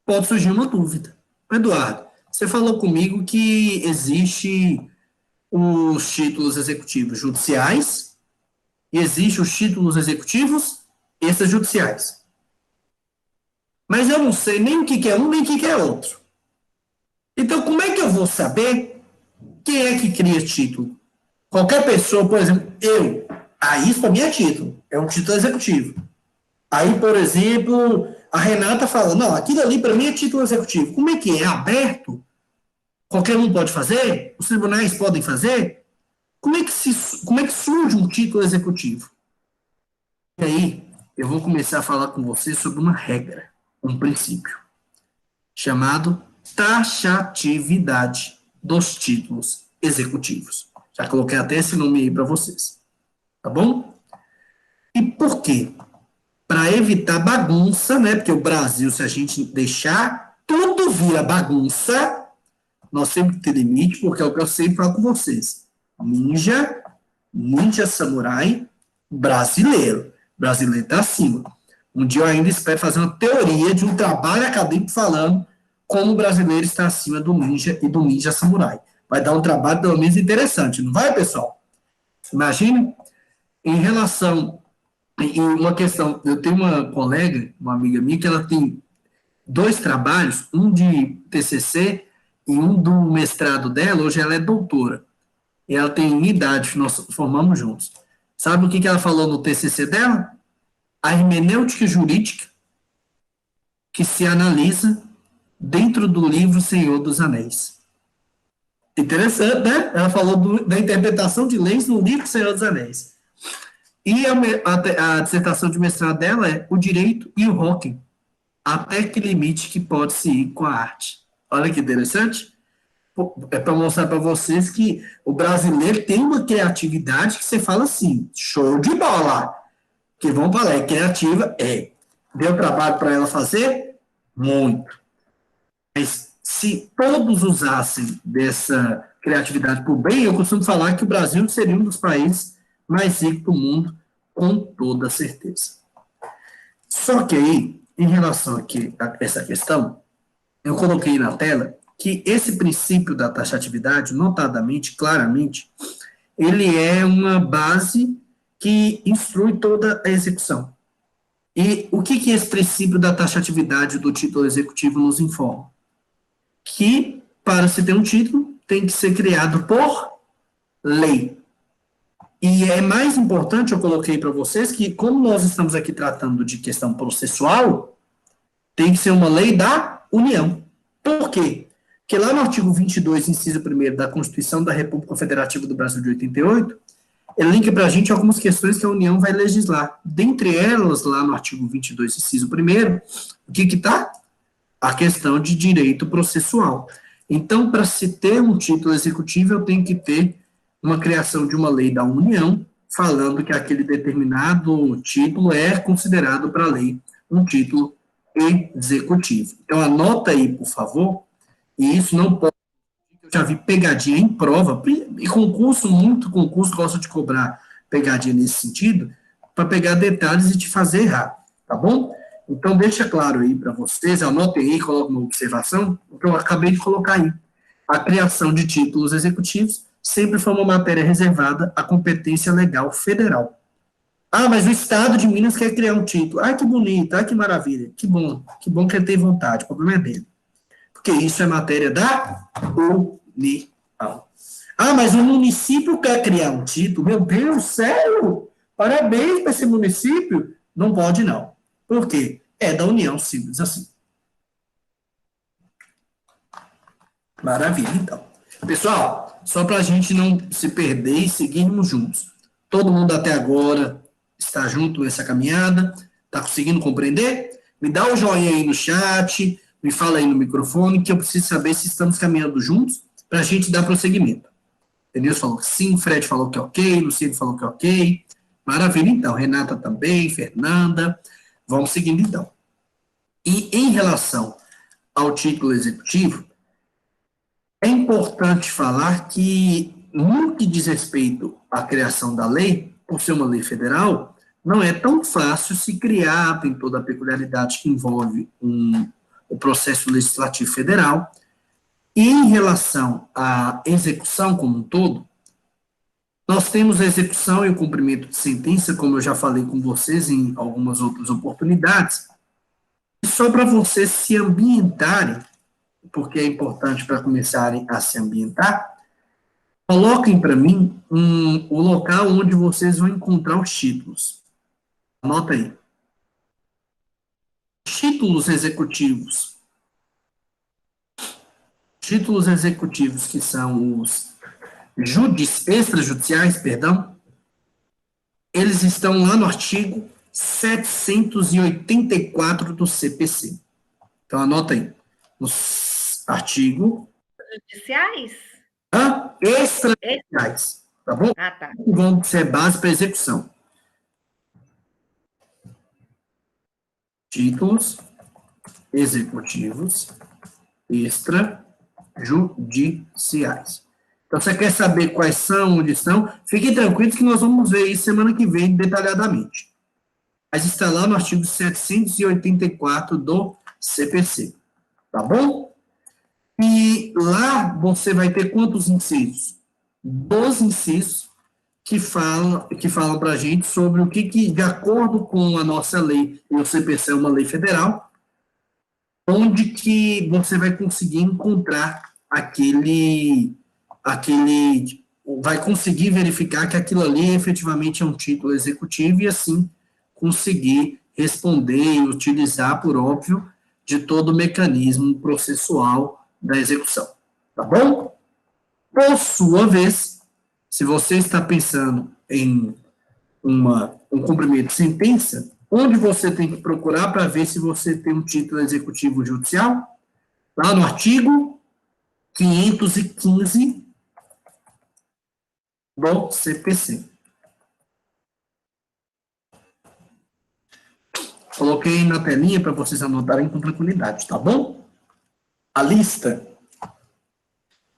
pode surgir uma dúvida. Eduardo, você falou comigo que existe os títulos executivos judiciais e existe os títulos executivos extrajudiciais. Mas eu não sei nem o que é um, nem o que é outro. Então, como é que eu vou saber quem é que cria título? Qualquer pessoa, por exemplo, isso para mim é título, é um título executivo. Aí, por exemplo, a Renata fala, não, aquilo ali para mim é título executivo. Como é que é? É aberto? Qualquer um pode fazer? Os tribunais podem fazer? Como é que surge um título executivo? E aí, eu vou começar a falar com você sobre uma regra, um princípio, chamado taxatividade dos títulos executivos. Já coloquei até esse nome aí para vocês. Tá bom? E por quê? Para evitar bagunça, né? Porque o Brasil, se a gente deixar, tudo vira bagunça. Nós temos que ter limite, porque é o que eu sempre falo com vocês. Ninja samurai brasileiro. Brasileiro está acima. Um dia eu ainda espero fazer uma teoria de um trabalho acadêmico falando como o brasileiro está acima do ninja e do ninja samurai. Vai dar um trabalho, pelo menos, interessante, não vai, pessoal? Imagina, em relação... E uma questão, eu tenho uma colega, uma amiga minha, que ela tem 2 trabalhos, um de TCC e um do mestrado dela, hoje ela é doutora. E ela tem minha idade, nós formamos juntos. Sabe o que ela falou no TCC dela? A hermenêutica jurídica que se analisa dentro do livro Senhor dos Anéis. Interessante, né? Ela falou da interpretação de leis no livro Senhor dos Anéis. E a dissertação de mestrado dela é o direito e o rock. Até que limite que pode se ir com a arte. Olha que interessante. É para mostrar para vocês que o brasileiro tem uma criatividade que você fala assim, show de bola. Que vamos falar, é criativa? É. Deu trabalho para ela fazer? Muito. Mas se todos usassem dessa criatividade por bem, eu costumo falar que o Brasil seria um dos países mais ricos do mundo, com toda certeza. Só que aí, em relação aqui a essa questão, eu coloquei na tela que esse princípio da taxatividade, notadamente, claramente, ele é uma base que instrui toda a execução. E o que esse princípio da taxatividade do título executivo nos informa? Que, para se ter um título, tem que ser criado por lei. E é mais importante, eu coloquei para vocês, que como nós estamos aqui tratando de questão processual, tem que ser uma lei da União. Por quê? Porque lá no artigo 22, inciso 1º da Constituição da República Federativa do Brasil de 88, ele linka para a gente algumas questões que a União vai legislar. Dentre elas, lá no artigo 22, inciso 1º, o que está? A questão de direito processual. Então, para se ter um título executivo, eu tenho que ter uma criação de uma lei da União, falando que aquele determinado título é considerado para a lei um título executivo. Então, anota aí, por favor, e isso não pode... Eu já vi pegadinha em prova, e muito concurso gosta de cobrar pegadinha nesse sentido, para pegar detalhes e te fazer errar, tá bom? Então, deixa claro aí para vocês, anotem aí, coloquem uma observação, o que eu acabei de colocar aí. A criação de títulos executivos sempre foi uma matéria reservada à competência legal federal. Ah, mas o Estado de Minas quer criar um título. Ah, que bonito, ah, que maravilha. Que bom que ele tem vontade, o problema é dele. Porque isso é matéria da União. Ah, mas o município quer criar um título. Meu Deus, sério? Parabéns para esse município. Não pode, não. Por quê? É da União, simples assim. Maravilha, então. Pessoal, só para a gente não se perder e seguirmos juntos. Todo mundo até agora está junto nessa caminhada? Está conseguindo compreender? Me dá um joinha aí no chat, me fala aí no microfone, que eu preciso saber se estamos caminhando juntos para a gente dar prosseguimento. Denilson falou que sim, Fred falou que é ok, Luciano falou que é ok. Maravilha, então. Renata também, Fernanda. Vamos seguindo, então. E em relação ao título executivo, é importante falar que, no que diz respeito à criação da lei, por ser uma lei federal, não é tão fácil se criar, tem toda a peculiaridade que envolve o processo legislativo federal. E em relação à execução como um todo, nós temos a execução e o cumprimento de sentença, como eu já falei com vocês em algumas outras oportunidades, e só para vocês se ambientarem, porque é importante para começarem a se ambientar, coloquem para mim o local onde vocês vão encontrar os títulos. Anota aí. Títulos executivos. Títulos executivos, que são os extrajudiciais, perdão, eles estão lá no artigo 784 do CPC. Então, anota aí. No artigo... Judiciais? Extrajudiciais. Tá bom? Ah, tá. Vão ser base para execução. Títulos executivos extrajudiciais. Então, você quer saber quais são, onde estão? Fiquem tranquilos que nós vamos ver isso semana que vem detalhadamente. Mas está lá no artigo 784 do CPC. Tá bom? E lá você vai ter quantos incisos? 12 incisos que falam para a gente sobre o que, de acordo com a nossa lei, e o CPC é uma lei federal, onde que você vai conseguir encontrar vai conseguir verificar que aquilo ali efetivamente é um título executivo e assim conseguir responder e utilizar, por óbvio, de todo o mecanismo processual da execução. Tá bom? Por sua vez, se você está pensando em um cumprimento de sentença, onde você tem que procurar para ver se você tem um título executivo judicial? Lá no artigo 515 do CPC. Coloquei na telinha para vocês anotarem com tranquilidade, tá bom? A lista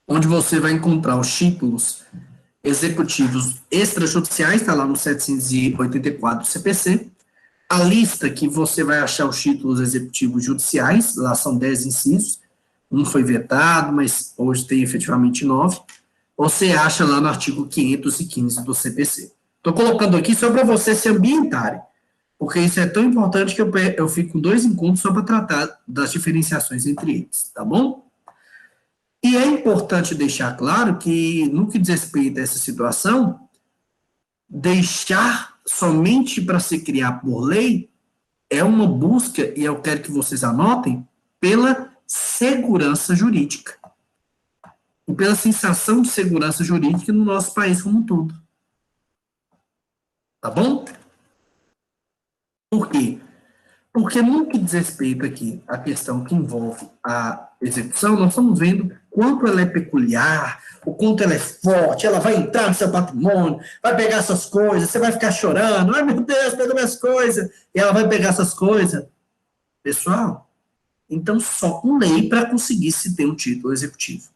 onde você vai encontrar os títulos executivos extrajudiciais, está lá no 784 do CPC. A lista que você vai achar os títulos executivos judiciais, lá são 10 incisos, um foi vetado, mas hoje tem efetivamente 9, você acha lá no artigo 515 do CPC. Estou colocando aqui só para vocês se ambientarem, porque isso é tão importante que eu fico com 2 encontros só para tratar das diferenciações entre eles, tá bom? E é importante deixar claro que, no que diz respeito a essa situação, deixar somente para se criar por lei é uma busca, e eu quero que vocês anotem, pela segurança jurídica. E pela sensação de segurança jurídica no nosso país como um todo. Tá bom? Por quê? Porque no que diz respeito aqui à questão que envolve a execução, nós estamos vendo quanto ela é peculiar, o quanto ela é forte, ela vai entrar no seu patrimônio, vai pegar suas coisas, você vai ficar chorando, ai meu Deus, pegou minhas coisas, e ela vai pegar essas coisas. Pessoal, então só com lei para conseguir se ter um título executivo.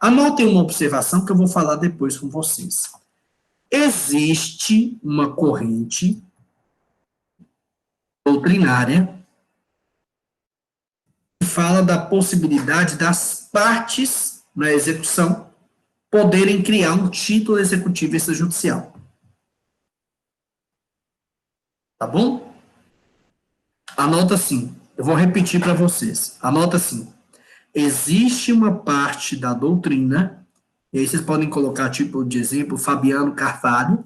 Anotem uma observação que eu vou falar depois com vocês. Existe uma corrente doutrinária fala da possibilidade das partes na execução poderem criar um título executivo extrajudicial. Tá bom? Anota assim. Eu vou repetir para vocês. Anota assim. Existe uma parte da doutrina, e aí vocês podem colocar, tipo de exemplo, Fabiano Carvalho.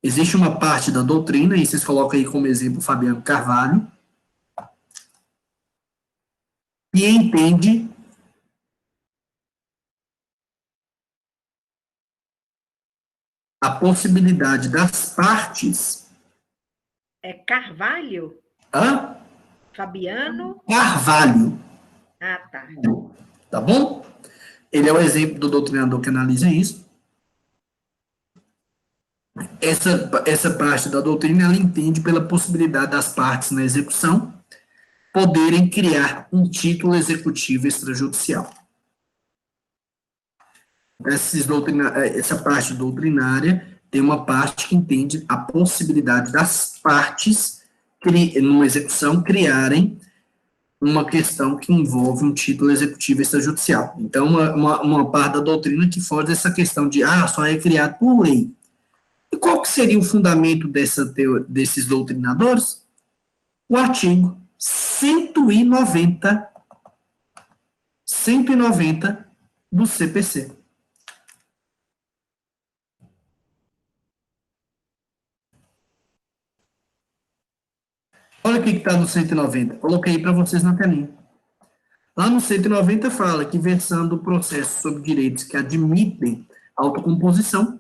Existe uma parte da doutrina, e vocês colocam aí como exemplo Fabiano Carvalho, e entende a possibilidade das partes. É Carvalho? Hã? Fabiano? Carvalho. Ah, tá. Tá bom? Ele é o exemplo do doutrinador que analisa isso. Essa parte da doutrina, ela entende pela possibilidade das partes na execução poderem criar um título executivo extrajudicial. Essa parte doutrinária tem uma parte que entende a possibilidade das partes, numa execução, criarem uma questão que envolve um título executivo extrajudicial. Então, uma parte da doutrina que foge dessa questão de, só é criado por lei. E qual que seria o fundamento desses doutrinadores? O artigo 190 do CPC. Olha o que está no 190. Coloquei para vocês na telinha. Lá no 190 fala que, versando o processo sobre direitos que admitem autocomposição,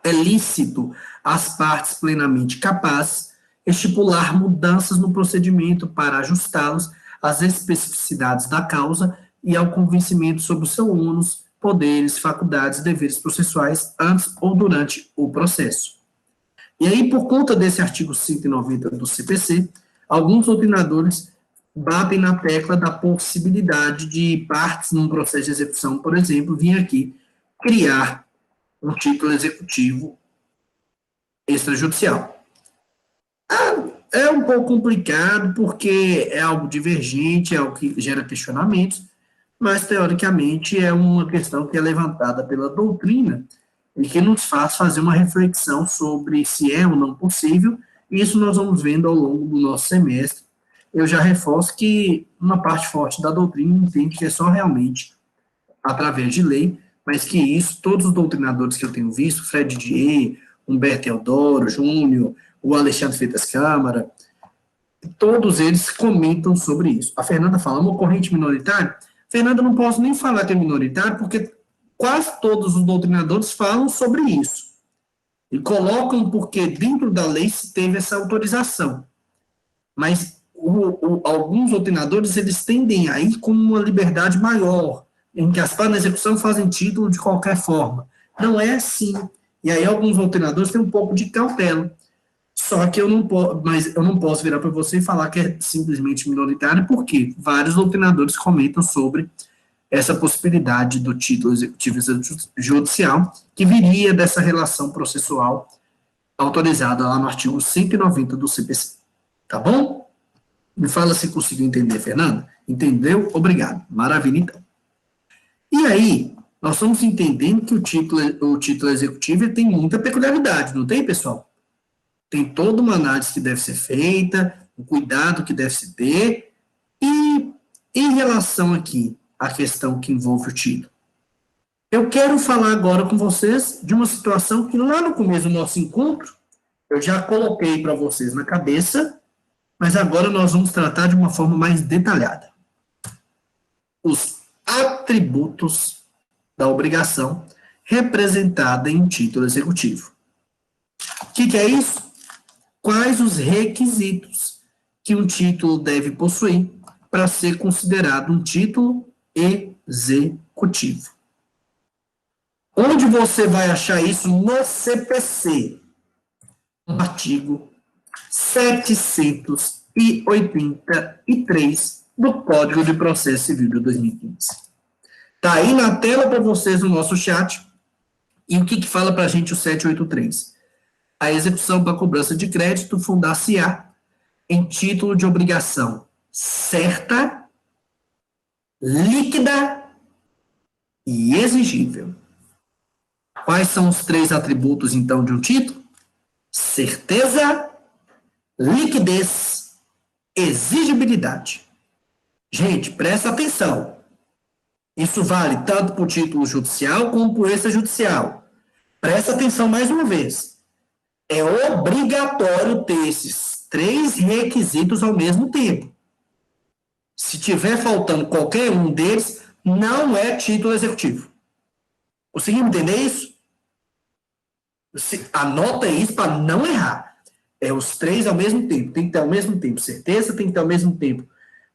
é lícito às partes plenamente capazes estipular mudanças no procedimento para ajustá-los às especificidades da causa e ao convencimento sobre o seu ônus, poderes, faculdades e deveres processuais antes ou durante o processo. E aí, por conta desse artigo 190 do CPC, alguns doutrinadores batem na tecla da possibilidade de partes num processo de execução, por exemplo, vir aqui criar um título executivo extrajudicial. É um pouco complicado, porque é algo divergente, é algo que gera questionamentos, mas, teoricamente, é uma questão que é levantada pela doutrina e que nos faz fazer uma reflexão sobre se é ou não possível, e isso nós vamos vendo ao longo do nosso semestre. Eu já reforço que uma parte forte da doutrina entende que é só realmente através de lei, mas que isso, todos os doutrinadores que eu tenho visto, Fred Dier, Humberto Eudoro Júnior, o Alexandre Freitas Câmara, todos eles comentam sobre isso. A Fernanda fala, uma corrente minoritária? Fernanda, não posso nem falar que é minoritário, porque quase todos os doutrinadores falam sobre isso. E colocam porque dentro da lei se teve essa autorização. Mas alguns doutrinadores, eles tendem a ir com uma liberdade maior, em que as partes na execução fazem título de qualquer forma. Não é assim. E aí alguns doutrinadores têm um pouco de cautela. Só que eu não posso virar para você e falar que é simplesmente minoritário, porque vários doutrinadores comentam sobre essa possibilidade do título executivo judicial, que viria dessa relação processual autorizada lá no artigo 190 do CPC. Tá bom? Me fala se conseguiu entender, Fernanda. Entendeu? Obrigado. Maravilha, então. E aí, nós estamos entendendo que o título executivo tem muita peculiaridade, não tem, pessoal? Tem toda uma análise que deve ser feita, o cuidado que deve se ter, e em relação aqui à questão que envolve o título, eu quero falar agora com vocês de uma situação que lá no começo do nosso encontro, eu já coloquei para vocês na cabeça, mas agora nós vamos tratar de uma forma mais detalhada. Os atributos da obrigação representada em um título executivo. O que é isso? Quais os requisitos que um título deve possuir para ser considerado um título executivo? Onde você vai achar isso no CPC? No artigo 783 do Código de Processo Civil de 2015. Está aí na tela para vocês no nosso chat. E o que fala para a gente o 783? A execução para cobrança de crédito fundar-se-á em título de obrigação certa, líquida e exigível. Quais são os 3 atributos, então, de um título? Certeza, liquidez, exigibilidade. Gente, presta atenção. Isso vale tanto para o título judicial como para o extrajudicial. Presta atenção mais uma vez. É obrigatório ter esses 3 requisitos ao mesmo tempo. Se tiver faltando qualquer um deles, não é título executivo. Conseguiu entender isso? Anota isso para não errar. É os 3 ao mesmo tempo. Tem que ter ao mesmo tempo certeza, tem que ter ao mesmo tempo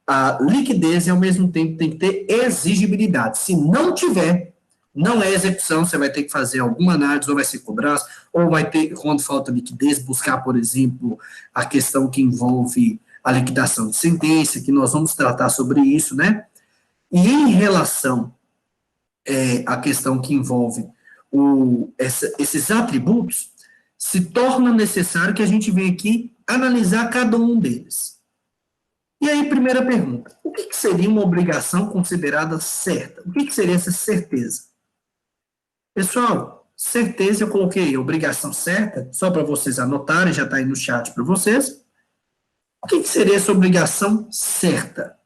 a liquidez e ao mesmo tempo tem que ter exigibilidade. Se não tiver, não é execução, você vai ter que fazer alguma análise, ou vai ser cobrança, ou vai ter, quando falta liquidez, buscar, por exemplo, a questão que envolve a liquidação de sentença, que nós vamos tratar sobre isso, né? E em relação à questão que envolve esses atributos, se torna necessário que a gente venha aqui analisar cada um deles. E aí, primeira pergunta, o que seria uma obrigação considerada certa? O que seria essa certeza? Pessoal, certeza eu coloquei obrigação certa, só para vocês anotarem, já está aí no chat para vocês. O que seria essa obrigação certa?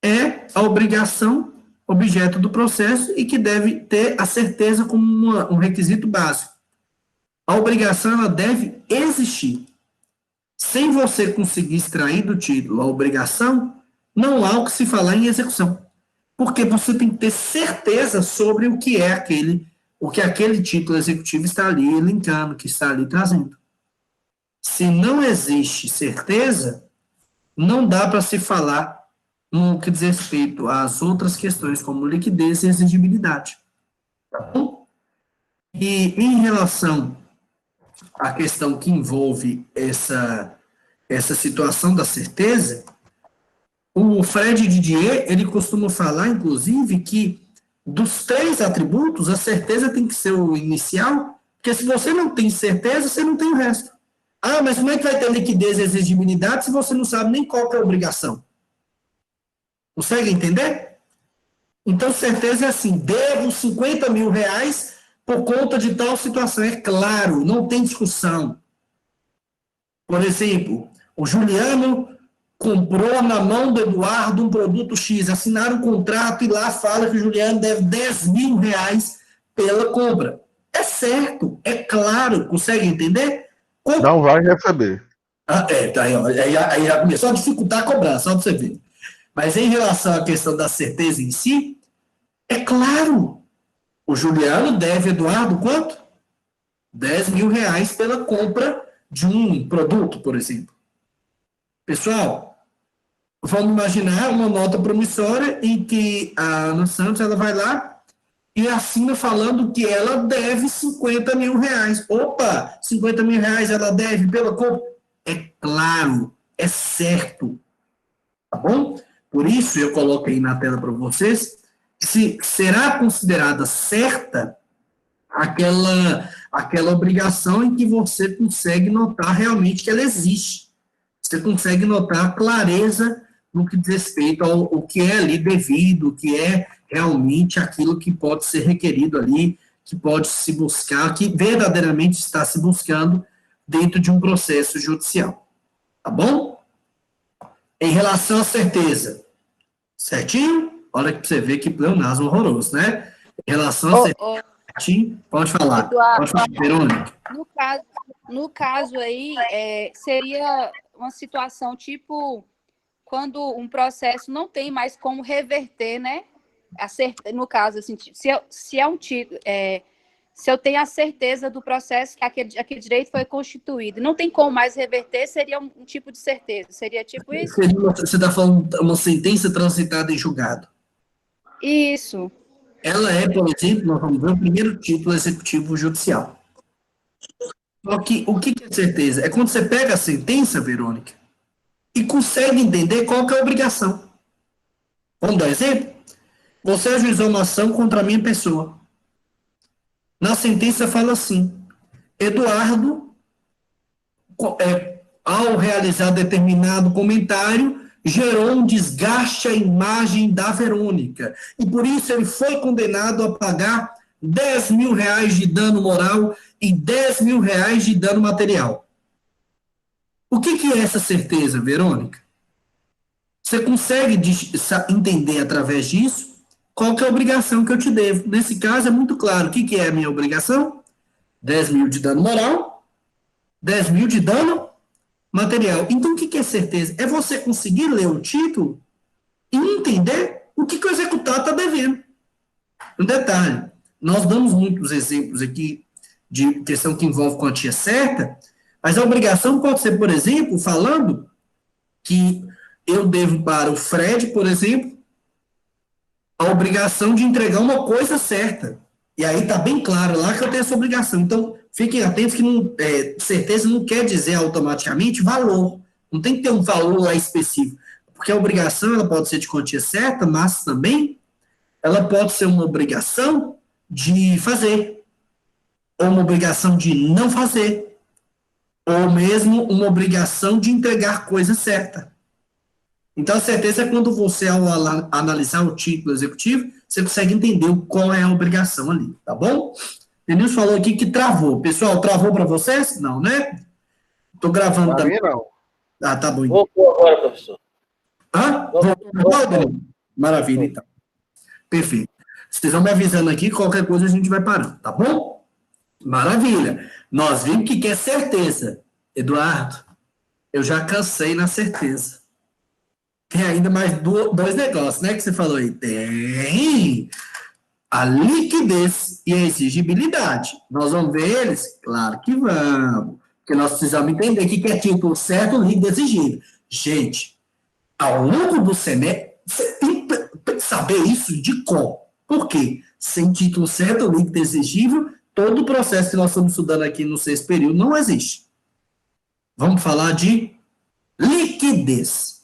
É a obrigação objeto do processo e que deve ter a certeza como um requisito básico. A obrigação ela deve existir. Sem você conseguir extrair do título a obrigação, não há o que se falar em execução. Porque você tem que ter certeza sobre o que é aquele título executivo está ali elencando, que está ali trazendo. Se não existe certeza, não dá para se falar no que diz respeito às outras questões, como liquidez e exigibilidade. Tá bom? E em relação à questão que envolve essa situação da certeza, o Fred Didier, ele costuma falar, inclusive, que dos 3 atributos, a certeza tem que ser o inicial, porque se você não tem certeza, você não tem o resto. Ah, mas como é que vai ter liquidez e exigibilidade se você não sabe nem qual que é a obrigação? Consegue entender? Então, certeza é assim, devo 50 mil reais por conta de tal situação. É claro, não tem discussão. Por exemplo, o Juliano comprou na mão do Eduardo um produto X, assinaram um contrato e lá fala que o Juliano deve 10 mil reais pela compra. É certo, é claro, consegue entender? Não vai receber. Tá aí, ó, aí já começou a dificultar a cobrança, só para você ver. Mas em relação à questão da certeza em si, é claro, o Juliano deve, Eduardo, quanto? 10 mil reais pela compra de um produto, por exemplo. Pessoal, vamos imaginar uma nota promissória em que a Ana Santos ela vai lá e assina falando que ela deve 50 mil reais. Opa, 50 mil reais ela deve pela compra? É claro, é certo. Tá bom? Por isso eu coloquei na tela para vocês se será considerada certa aquela obrigação em que você consegue notar realmente que ela existe. Você consegue notar a clareza no que diz respeito ao que é ali devido, o que é realmente aquilo que pode ser requerido ali, que pode se buscar, que verdadeiramente está se buscando dentro de um processo judicial. Tá bom? Em relação à certeza, certinho? Olha que você vê que pleonasmo horroroso, né? Em relação à certeza, certinho? Pode falar. Eduardo, Pode falar, Verônica. No caso aí, seria uma situação tipo quando um processo não tem mais como reverter, né? No caso, assim, se é um título, se eu tenho a certeza do processo que aquele direito foi constituído, não tem como mais reverter, seria um tipo de certeza, seria tipo isso? Você está falando uma sentença transitada em julgado. Isso. Ela é, por exemplo, nós vamos ver o primeiro título executivo judicial. Só que o que é certeza? É quando você pega a sentença, Verônica, e consegue entender qual que é a obrigação. Vamos dar exemplo? Você ajuizou uma ação contra a minha pessoa. Na sentença fala assim, Eduardo, ao realizar determinado comentário, gerou um desgaste à imagem da Verônica. E por isso ele foi condenado a pagar R$ 10.000 de dano moral e R$ 10.000 de dano material. O que é essa certeza, Verônica? Você consegue entender através disso qual que é a obrigação que eu te devo? Nesse caso é muito claro. O que é a minha obrigação? 10.000 de dano moral, 10.000 de dano material. Então, o que é certeza? É você conseguir ler o título e entender o que o executado está devendo. Um detalhe, nós damos muitos exemplos aqui de questão que envolve quantia certa, mas a obrigação pode ser, por exemplo, falando que eu devo para o Fred, por exemplo, a obrigação de entregar uma coisa certa. E aí está bem claro lá que eu tenho essa obrigação. Então, fiquem atentos que certeza não quer dizer automaticamente valor. Não tem que ter um valor lá específico. Porque a obrigação ela pode ser de quantia certa, mas também ela pode ser uma obrigação de fazer. Ou uma obrigação de não fazer. Ou mesmo uma obrigação de entregar coisa certa. Então, a certeza é quando você, ao analisar o título executivo, você consegue entender qual é a obrigação ali, tá bom? Denilson falou aqui que travou. Pessoal, travou para vocês? Não, né? Estou gravando Para mim, também. não. Ah, tá bom. Voltou agora, professor. Hã? Voltou? Maravilha, então. Perfeito. Vocês vão me avisando aqui, qualquer coisa a gente vai parando, tá bom? Maravilha. Nós vimos que quer certeza. Eduardo, eu já cansei na certeza. Tem ainda mais dois negócios, né, que você falou aí. Tem a liquidez e a exigibilidade. Nós vamos ver eles? Claro que vamos. Porque nós precisamos entender que é título certo, líquido e exigível. Gente, ao longo do semestre, você tem que saber isso de cor. Por quê? Sem título certo, líquido e exigível, todo o processo que nós estamos estudando aqui no sexto período não existe. Vamos falar de liquidez.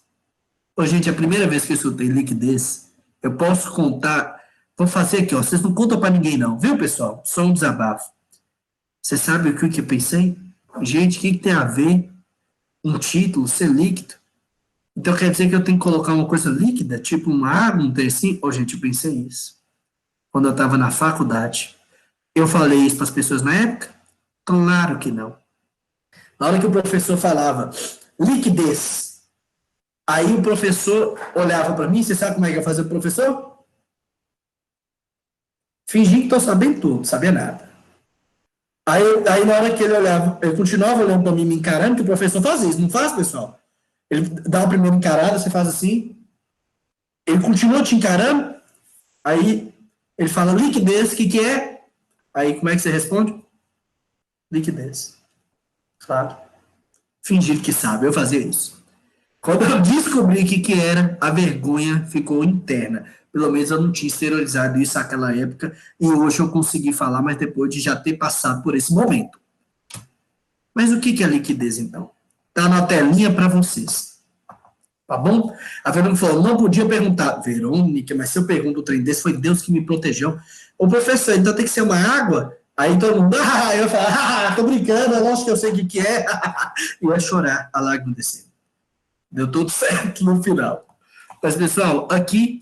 Ô, gente, é a primeira vez que eu escutei liquidez, eu posso contar, vou fazer aqui, ó, vocês não contam para ninguém não, viu, pessoal? Só um desabafo. Você sabe o que eu pensei? Gente, o que tem a ver um título ser líquido? Então quer dizer que eu tenho que colocar uma coisa líquida, tipo uma água, um trem assim? Ô, gente, eu pensei isso. Quando eu estava na faculdade. Eu falei isso para as pessoas na época? Claro que não. Na hora que o professor falava liquidez, aí o professor olhava para mim, você sabe como é que eu fazia o professor? Fingi que estou sabendo tudo, sabia nada. Aí na hora que ele olhava, ele continuava olhando para mim, me encarando, que o professor faz isso, não faz, pessoal? Ele dá uma primeira encarada, você faz assim, ele continua te encarando, aí ele fala liquidez, o que é? Aí como é que você responde? Liquidez. Claro. Fingir que sabe, eu fazia isso. Quando eu descobri o que era, a vergonha ficou interna. Pelo menos eu não tinha exteriorizado isso naquela época, e hoje eu consegui falar, mas depois de já ter passado por esse momento. Mas o que é liquidez, então? Está na telinha para vocês. Tá bom? A Verônica falou, não podia perguntar. Verônica, mas se eu pergunto o trem desse, foi Deus que me protegeu. Ô, professor, então tem que ser uma água? Aí todo mundo, eu falo, tô brincando, é lógico que eu sei o que é. E vai chorar, a lágrima descendo. Deu tudo certo no final. Mas, pessoal, aqui,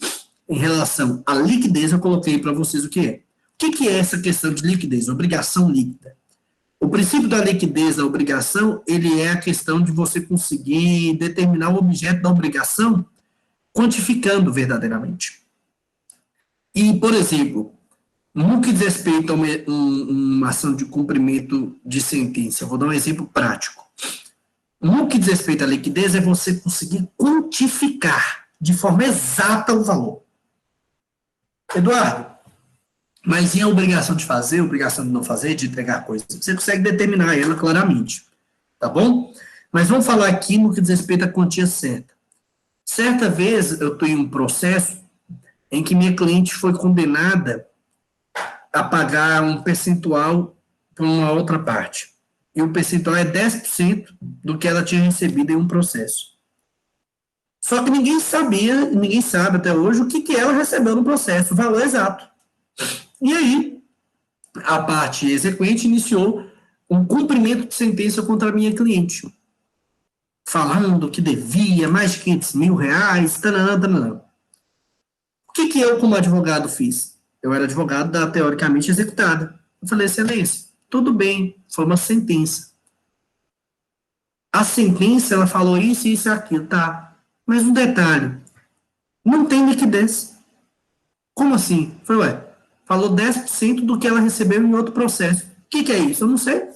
em relação à liquidez, eu coloquei para vocês o que é. O que é essa questão de liquidez? Obrigação líquida. O princípio da liquidez da obrigação, ele é a questão de você conseguir determinar o objeto da obrigação quantificando verdadeiramente. E, por exemplo, no que diz respeito a uma ação de cumprimento de sentença, eu vou dar um exemplo prático. No que diz respeito à liquidez, é você conseguir quantificar de forma exata o valor. Eduardo, mas e a obrigação de fazer, a obrigação de não fazer, de entregar coisas? Você consegue determinar ela claramente, tá bom? Mas vamos falar aqui no que diz respeito à quantia certa. Certa vez, eu estou em um processo em que minha cliente foi condenada a pagar um percentual por uma outra parte. E o percentual é 10% do que ela tinha recebido em um processo. Só que ninguém sabia, ninguém sabe até hoje o que ela recebeu no processo, o valor exato. E aí, a parte exequente iniciou um cumprimento de sentença contra a minha cliente. falando que devia mais de 500 mil reais, tananã, tananã. O que eu, como advogado, fiz? Eu era advogado da teoricamente executada. Eu falei, excelência, tudo bem, foi uma sentença. A sentença, ela falou isso, isso e aquilo, tá. Mas um detalhe, não tem liquidez. Como assim? Foi, falou 10% do que ela recebeu em outro processo. O que é isso? Eu não sei.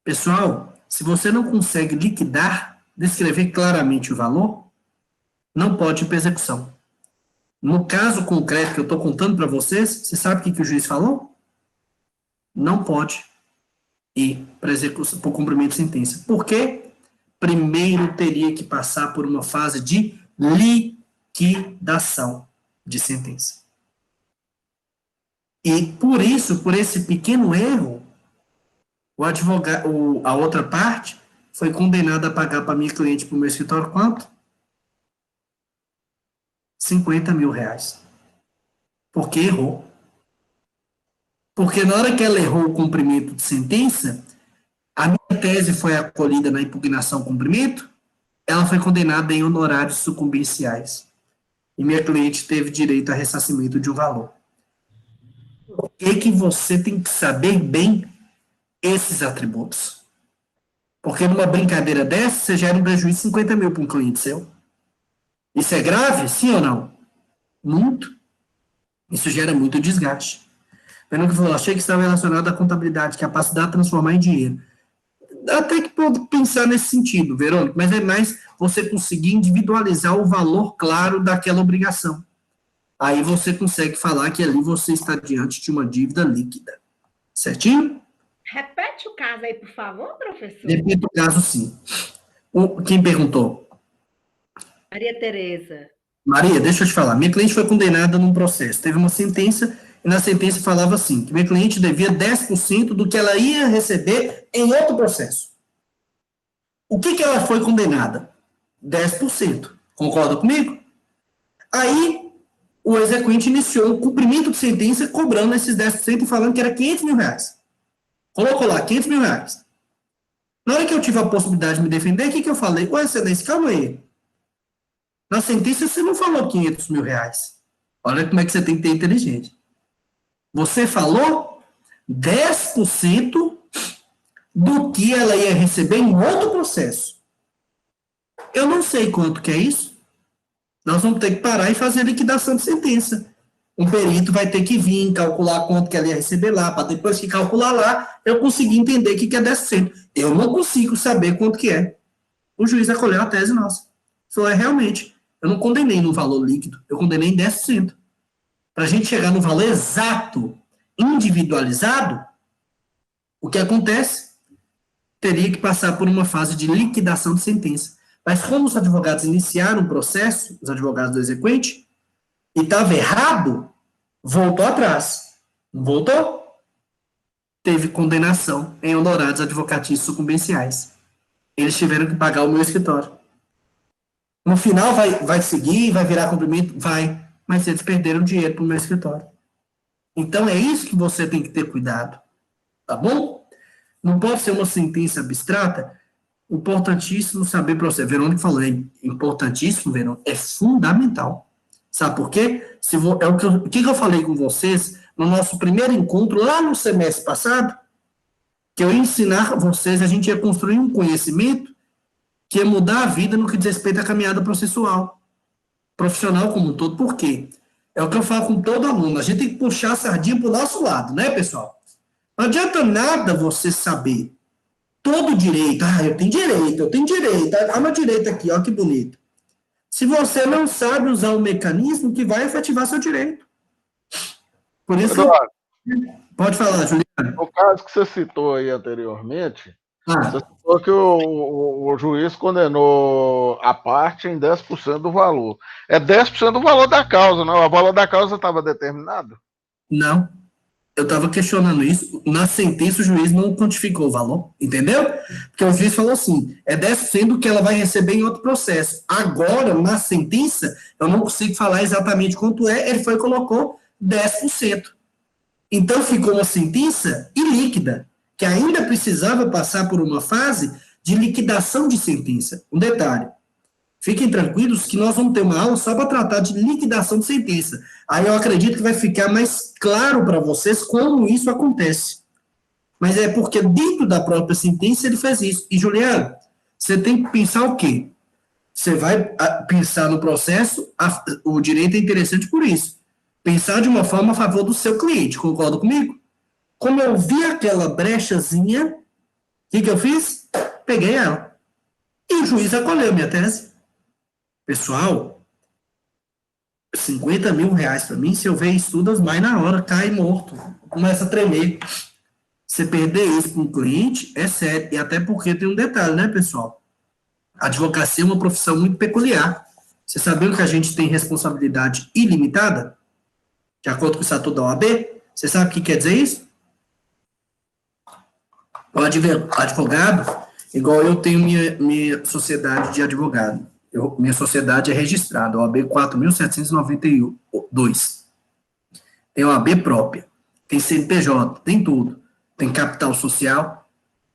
Pessoal, se você não consegue liquidar, descrever claramente o valor, não pode ir para execução. No caso concreto que eu estou contando para vocês, você sabe o que o juiz falou? Não pode ir para execução, por cumprimento de sentença. Por quê? Primeiro teria que passar por uma fase de liquidação de sentença. E por isso, por esse pequeno erro, o advogado, a outra parte foi condenada a pagar para minha cliente, para o meu escritório, quanto? 50 mil reais. Porque errou. Porque na hora que ela errou o cumprimento de sentença, a minha tese foi acolhida na impugnação cumprimento, ela foi condenada em honorários sucumbenciais. E minha cliente teve direito a ressarcimento de um valor. Por que você tem que saber bem esses atributos? Porque numa brincadeira dessa, você gera um prejuízo de 50 mil para um cliente seu. Isso é grave? Sim ou não? Muito. Isso gera muito desgaste. Verônica falou, achei que estava relacionado à contabilidade, capacidade de transformar em dinheiro. Até que pode pensar nesse sentido, Verônica, mas é mais você conseguir individualizar o valor claro daquela obrigação. Aí você consegue falar que ali você está diante de uma dívida líquida. Certinho? Repete o caso aí, por favor, professor. Repito o caso, sim. Quem perguntou? Maria Tereza. Maria, deixa eu te falar. Minha cliente foi condenada num processo. Teve uma sentença, e na sentença falava assim, que minha cliente devia 10% do que ela ia receber em outro processo. O que ela foi condenada? 10%. Concorda comigo? Aí, o exequente iniciou um cumprimento de sentença cobrando esses 10% e falando que era 500 mil reais. Colocou lá, 500 mil reais. Na hora que eu tive a possibilidade de me defender, o que eu falei? Ô, excelência, calma aí. Na sentença, você não falou 500 mil reais. Olha como é que você tem que ter inteligente. Você falou 10% do que ela ia receber em outro processo. Eu não sei quanto que é isso. Nós vamos ter que parar e fazer a liquidação de sentença. Um perito vai ter que vir calcular quanto que ela ia receber lá, para depois que calcular lá, eu conseguir entender o que é 10%. Eu não consigo saber quanto que é. O juiz acolheu a tese nossa. Falou, realmente, eu não condenei no valor líquido, eu condenei em 10%. Para a gente chegar no valor exato, individualizado, o que acontece? Teria que passar por uma fase de liquidação de sentença. Mas como os advogados iniciaram o processo, os advogados do exequente, e estava errado, voltou atrás. Não voltou? Teve condenação em honorários advocatícios sucumbenciais. Eles tiveram que pagar o meu escritório. No final vai seguir, vai virar cumprimento? Vai. Mas eles perderam dinheiro para o meu escritório. Então é isso que você tem que ter cuidado. Tá bom? Não pode ser uma sentença abstrata. Importantíssimo saber para você. Verônica falou, é importantíssimo, Verônica, é fundamental. Sabe por quê? O que eu falei com vocês no nosso primeiro encontro, lá no semestre passado, que eu ia ensinar vocês, a gente ia construir um conhecimento que ia mudar a vida no que diz respeito à caminhada processual, profissional como um todo. Por quê? É o que eu falo com todo aluno, a gente tem que puxar a sardinha para o nosso lado, né, pessoal? Não adianta nada você saber todo direito, eu tenho direito, meu direito aqui, ó que bonito. Se você não sabe usar o mecanismo que vai efetivar seu direito. Por isso, pode falar, Juliano. No caso que você citou aí anteriormente, você citou que o juiz condenou a parte em 10% do valor. É 10% do valor da causa, não? O valor da causa estava determinado? Não. Eu estava questionando isso. Na sentença, o juiz não quantificou o valor, entendeu? Porque o juiz falou assim, é 10% do que ela vai receber em outro processo. Agora, na sentença, eu não consigo falar exatamente quanto é, ele foi e colocou 10%. Então, ficou uma sentença ilíquida, que ainda precisava passar por uma fase de liquidação de sentença. Um detalhe, fiquem tranquilos que nós vamos ter uma aula só para tratar de liquidação de sentença. Aí eu acredito que vai ficar mais claro para vocês como isso acontece. Mas é porque dentro da própria sentença ele fez isso. E, Juliano, você tem que pensar o quê? Você vai pensar no processo, o direito é interessante por isso. Pensar de uma forma a favor do seu cliente, concorda comigo? Como eu vi aquela brechazinha, o que eu fiz? Peguei ela. E o juiz acolheu minha tese. Pessoal, 50 mil reais para mim, se eu ver estudos, mais na hora, cai morto. Começa a tremer. Você perder isso para um cliente é sério. E até porque tem um detalhe, né, pessoal? A advocacia é uma profissão muito peculiar. Você sabendo que a gente tem responsabilidade ilimitada? De acordo com o Estatuto da OAB? Você sabe o que quer dizer isso? O advogado, igual eu tenho minha sociedade de advogado. Minha sociedade é registrada, OAB 4.792. Tem OAB própria, tem CNPJ, tem tudo. Tem capital social,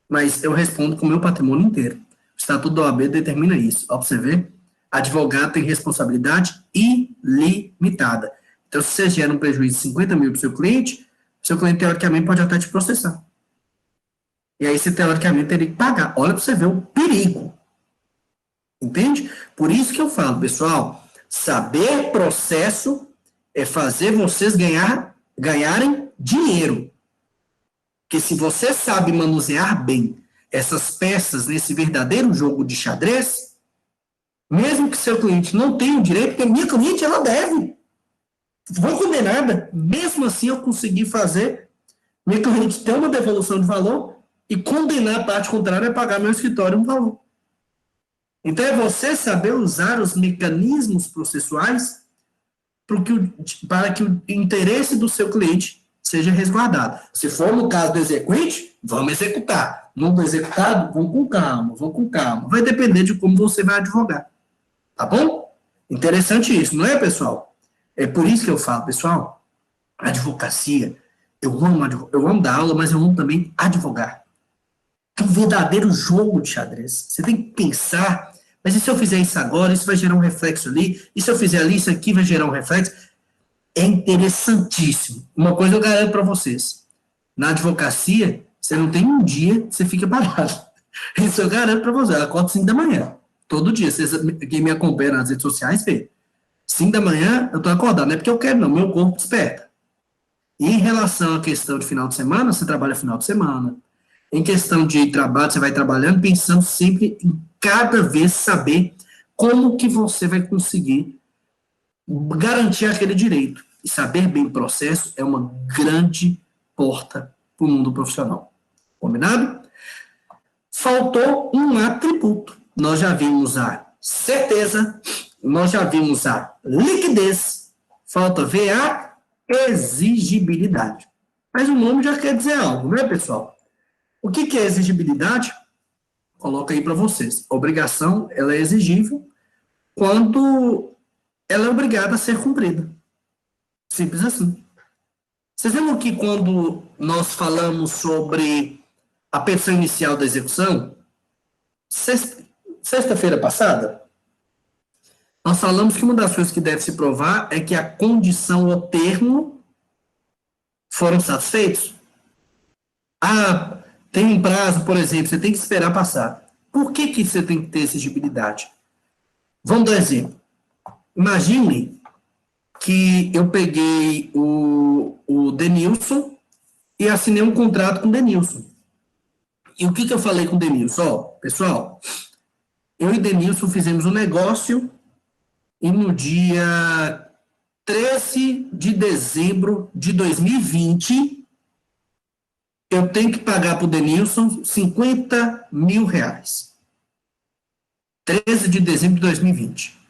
mas eu respondo com o meu patrimônio inteiro. O Estatuto da OAB determina isso. Ó, pra você ver, advogado tem responsabilidade ilimitada. Então, se você gera um prejuízo de 50 mil para o seu cliente, teoricamente, pode até te processar. E aí, você, teoricamente, teria que pagar. Olha para você ver o perigo. Entende? Por isso que eu falo, pessoal, saber processo é fazer vocês ganharem dinheiro. Porque se você sabe manusear bem essas peças nesse verdadeiro jogo de xadrez, mesmo que seu cliente não tenha o direito, porque minha cliente, ela deve. Vou condenada. Mesmo assim, eu consegui fazer minha cliente ter uma devolução de valor e condenar a parte contrária a pagar meu escritório um valor. Então, é você saber usar os mecanismos processuais para que o interesse do seu cliente seja resguardado. Se for no caso do exequente, vamos executar. No executado, vamos com calma, vamos com calma. Vai depender de como você vai advogar. Tá bom? Interessante isso, não é, pessoal? É por isso que eu falo, pessoal, advocacia, eu amo dar aula, mas eu amo também advogar. É um verdadeiro jogo de xadrez. Você tem que pensar, mas e se eu fizer isso agora, isso vai gerar um reflexo ali, e se eu fizer ali, isso aqui vai gerar um reflexo. É interessantíssimo. Uma coisa eu garanto para vocês. Na advocacia, você não tem um dia que você fica parado. Isso eu garanto para vocês. Eu acordo 5 da manhã. Todo dia. Quem me acompanha nas redes sociais vê. 5 da manhã, eu estou acordado. Não é porque eu quero, não. Meu corpo desperta. E em relação à questão de final de semana, você trabalha final de semana. Em questão de trabalho, você vai trabalhando, pensando sempre em cada vez saber como que você vai conseguir garantir aquele direito. E saber bem o processo é uma grande porta para o mundo profissional. Combinado? Faltou um atributo. Nós já vimos a certeza, nós já vimos a liquidez, falta ver a exigibilidade. Mas o nome já quer dizer algo, né, pessoal? O que é exigibilidade? Coloca aí para vocês. A obrigação, ela é exigível quando ela é obrigada a ser cumprida. Simples assim. Vocês lembram que quando nós falamos sobre a petição inicial da execução, sexta-feira passada, nós falamos que uma das coisas que deve se provar é que a condição ou termo foram satisfeitos. Ah, tem um prazo, por exemplo, você tem que esperar passar. Por que você tem que ter exigibilidade? Vamos dar um exemplo. Imagine que eu peguei o Denilson e assinei um contrato com o Denilson. E o que eu falei com o Denilson? Ó, pessoal, eu e o Denilson fizemos um negócio e no dia 13 de dezembro de 2020, eu tenho que pagar para o Denilson 50 mil reais. 13 de dezembro de 2020.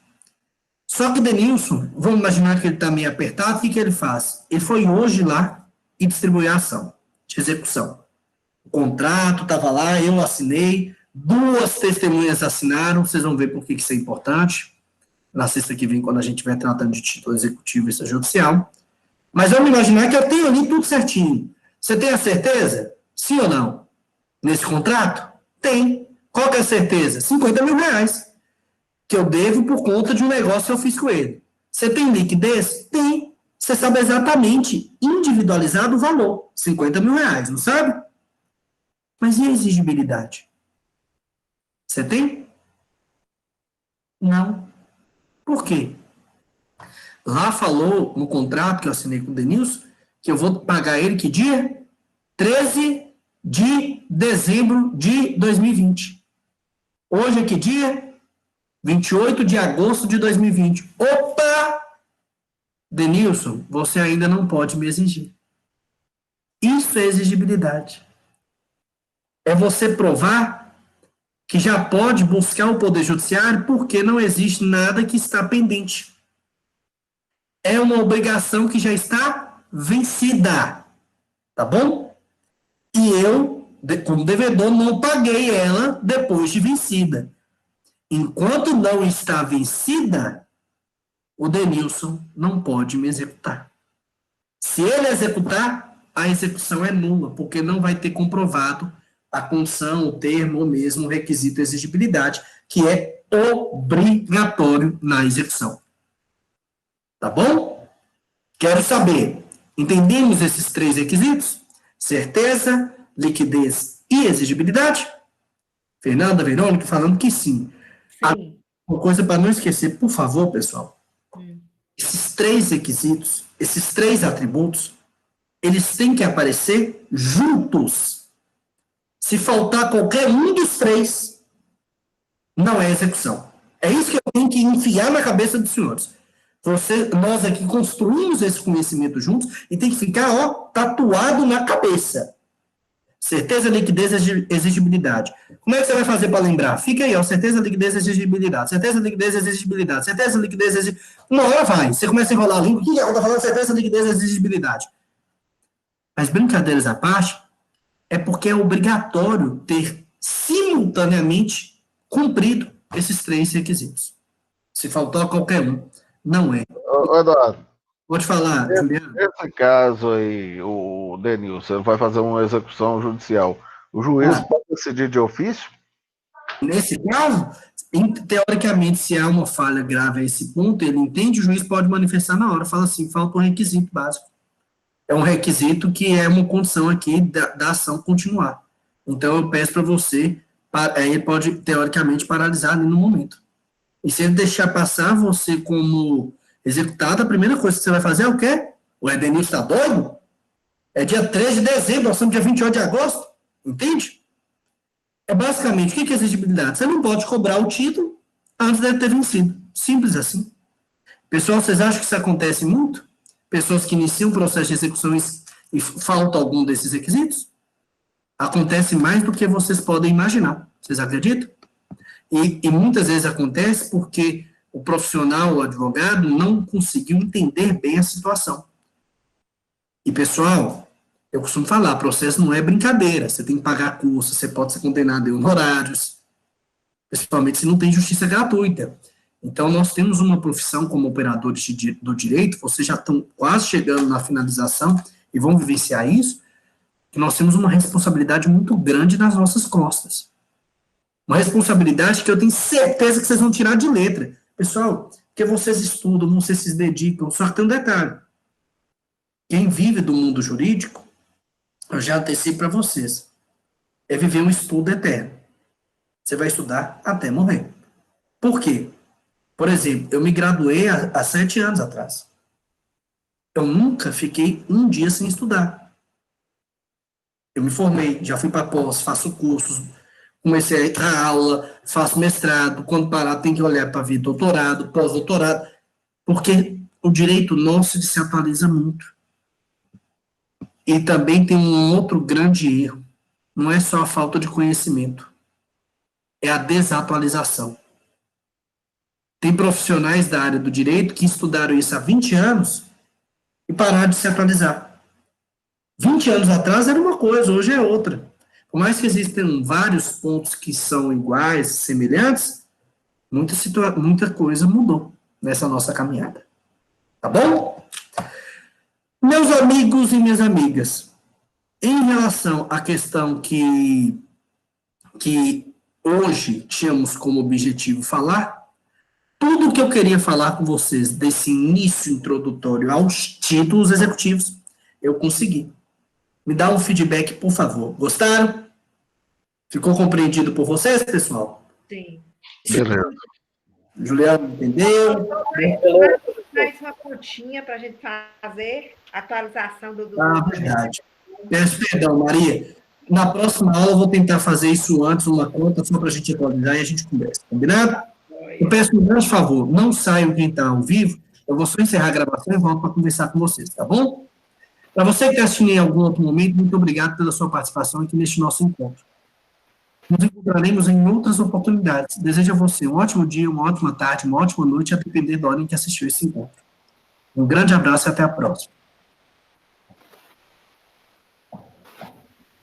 Só que o Denilson, vamos imaginar que ele está meio apertado, o que ele faz? Ele foi hoje lá e distribuiu a ação de execução. O contrato estava lá, eu assinei, 2 testemunhas assinaram, vocês vão ver por que isso é importante, na sexta que vem, quando a gente estiver tratando de título executivo e extrajudicial. Mas vamos imaginar que eu tenho ali tudo certinho. Você tem a certeza? Sim ou não? Nesse contrato? Tem. Qual que é a certeza? 50 mil reais. Que eu devo por conta de um negócio que eu fiz com ele. Você tem liquidez? Tem. Você sabe exatamente, individualizado o valor. 50 mil reais, não sabe? Mas e a exigibilidade? Você tem? Não. Por quê? Lá falou no contrato que eu assinei com o Denilson que eu vou pagar ele que dia? 13 de dezembro de 2020. Hoje é que dia? 28 de agosto de 2020. Opa! Denilson, você ainda não pode me exigir. Isso é exigibilidade. É você provar que já pode buscar o Poder Judiciário porque não existe nada que está pendente. É uma obrigação que já está vencida. Tá bom? E eu, como devedor, não paguei ela depois de vencida. Enquanto não está vencida, o Denilson não pode me executar. Se ele executar, a execução é nula, porque não vai ter comprovado a condição, o termo ou mesmo o requisito de exigibilidade, que é obrigatório na execução. Tá bom? Quero saber, entendemos esses 3 requisitos? Certeza, liquidez e exigibilidade? Fernanda, Verônica, falando que sim. Sim. Uma coisa para não esquecer, por favor, pessoal. Esses 3 requisitos, esses 3 atributos, eles têm que aparecer juntos. Se faltar qualquer um dos 3, não é execução. É isso que eu tenho que enfiar na cabeça dos senhores. Nós aqui construímos esse conhecimento juntos e tem que ficar, tatuado na cabeça. Certeza, liquidez e exigibilidade. Como é que você vai fazer para lembrar? Fica aí, certeza, liquidez e exigibilidade. Certeza, liquidez e exigibilidade. Certeza, liquidez e exigibilidade. Uma hora vai. Você começa a enrolar a língua. O que é que eu estou falando? Certeza, liquidez e exigibilidade. Mas brincadeiras à parte, é porque é obrigatório ter simultaneamente cumprido esses 3 requisitos. Se faltar qualquer um, não é. Eduardo, Pode falar, Juliano. nesse caso aí, o Denilson vai fazer uma execução judicial. O juiz pode decidir de ofício? Nesse caso, teoricamente, se há uma falha grave a esse ponto, ele entende, o juiz pode manifestar na hora, fala assim, falta um requisito básico. É um requisito que é uma condição aqui da ação continuar. Então, eu peço para você, ele pode, teoricamente, paralisar ali no momento. E se ele deixar passar você como executado, a primeira coisa que você vai fazer é o quê? O Edenilson está doido? É dia 13 de dezembro, nós estamos dia 28 de agosto. Entende? É basicamente, o que é exigibilidade? Você não pode cobrar o título antes de ter vencido. Simples assim. Pessoal, vocês acham que isso acontece muito? Pessoas que iniciam o processo de execução e falta algum desses requisitos? Acontece mais do que vocês podem imaginar. Vocês acreditam? E muitas vezes acontece porque o profissional, o advogado, não conseguiu entender bem a situação. E, pessoal, eu costumo falar, processo não é brincadeira. Você tem que pagar curso, você pode ser condenado em honorários, principalmente se não tem justiça gratuita. Então, nós temos uma profissão como operadores do direito, vocês já estão quase chegando na finalização e vão vivenciar isso, que nós temos uma responsabilidade muito grande nas nossas costas. Uma responsabilidade que eu tenho certeza que vocês vão tirar de letra. Pessoal, porque vocês estudam, vocês se dedicam, só que tem um detalhe. Quem vive do mundo jurídico, eu já antecipo para vocês, é viver um estudo eterno. Você vai estudar até morrer. Por quê? Por exemplo, eu me graduei há 7 anos atrás. Eu nunca fiquei um dia sem estudar. Eu me formei, já fui para pós, faço cursos, comecei a aula, faço mestrado, quando parar tem que olhar para ver doutorado, pós-doutorado, porque o direito nosso se atualiza muito. E também tem um outro grande erro, não é só a falta de conhecimento, é a desatualização. Tem profissionais da área do direito que estudaram isso há 20 anos e pararam de se atualizar. 20 anos atrás era uma coisa, hoje é outra. Por mais que existem vários pontos que são iguais, semelhantes, muita coisa mudou nessa nossa caminhada. Tá bom? Meus amigos e minhas amigas, em relação à questão que hoje tínhamos como objetivo falar, tudo o que eu queria falar com vocês desse início introdutório aos títulos executivos, eu consegui. Me dá um feedback, por favor. Gostaram? Ficou compreendido por vocês, pessoal? Sim. Beleza. Juliano, entendeu? Mais uma continha para a gente fazer a atualização do... Verdade. Peço perdão, Maria. Na próxima aula eu vou tentar fazer isso antes, uma conta, só para a gente atualizar e a gente conversa. Combinado? Eu peço um grande favor, não saiam quem está ao vivo, eu vou só encerrar a gravação e volto para conversar com vocês, tá bom? Para você que está assistindo em algum outro momento, muito obrigado pela sua participação aqui neste nosso encontro. Nos encontraremos em outras oportunidades. Desejo a você um ótimo dia, uma ótima tarde, uma ótima noite, a depender da hora em que assistiu esse encontro. Um grande abraço e até a próxima.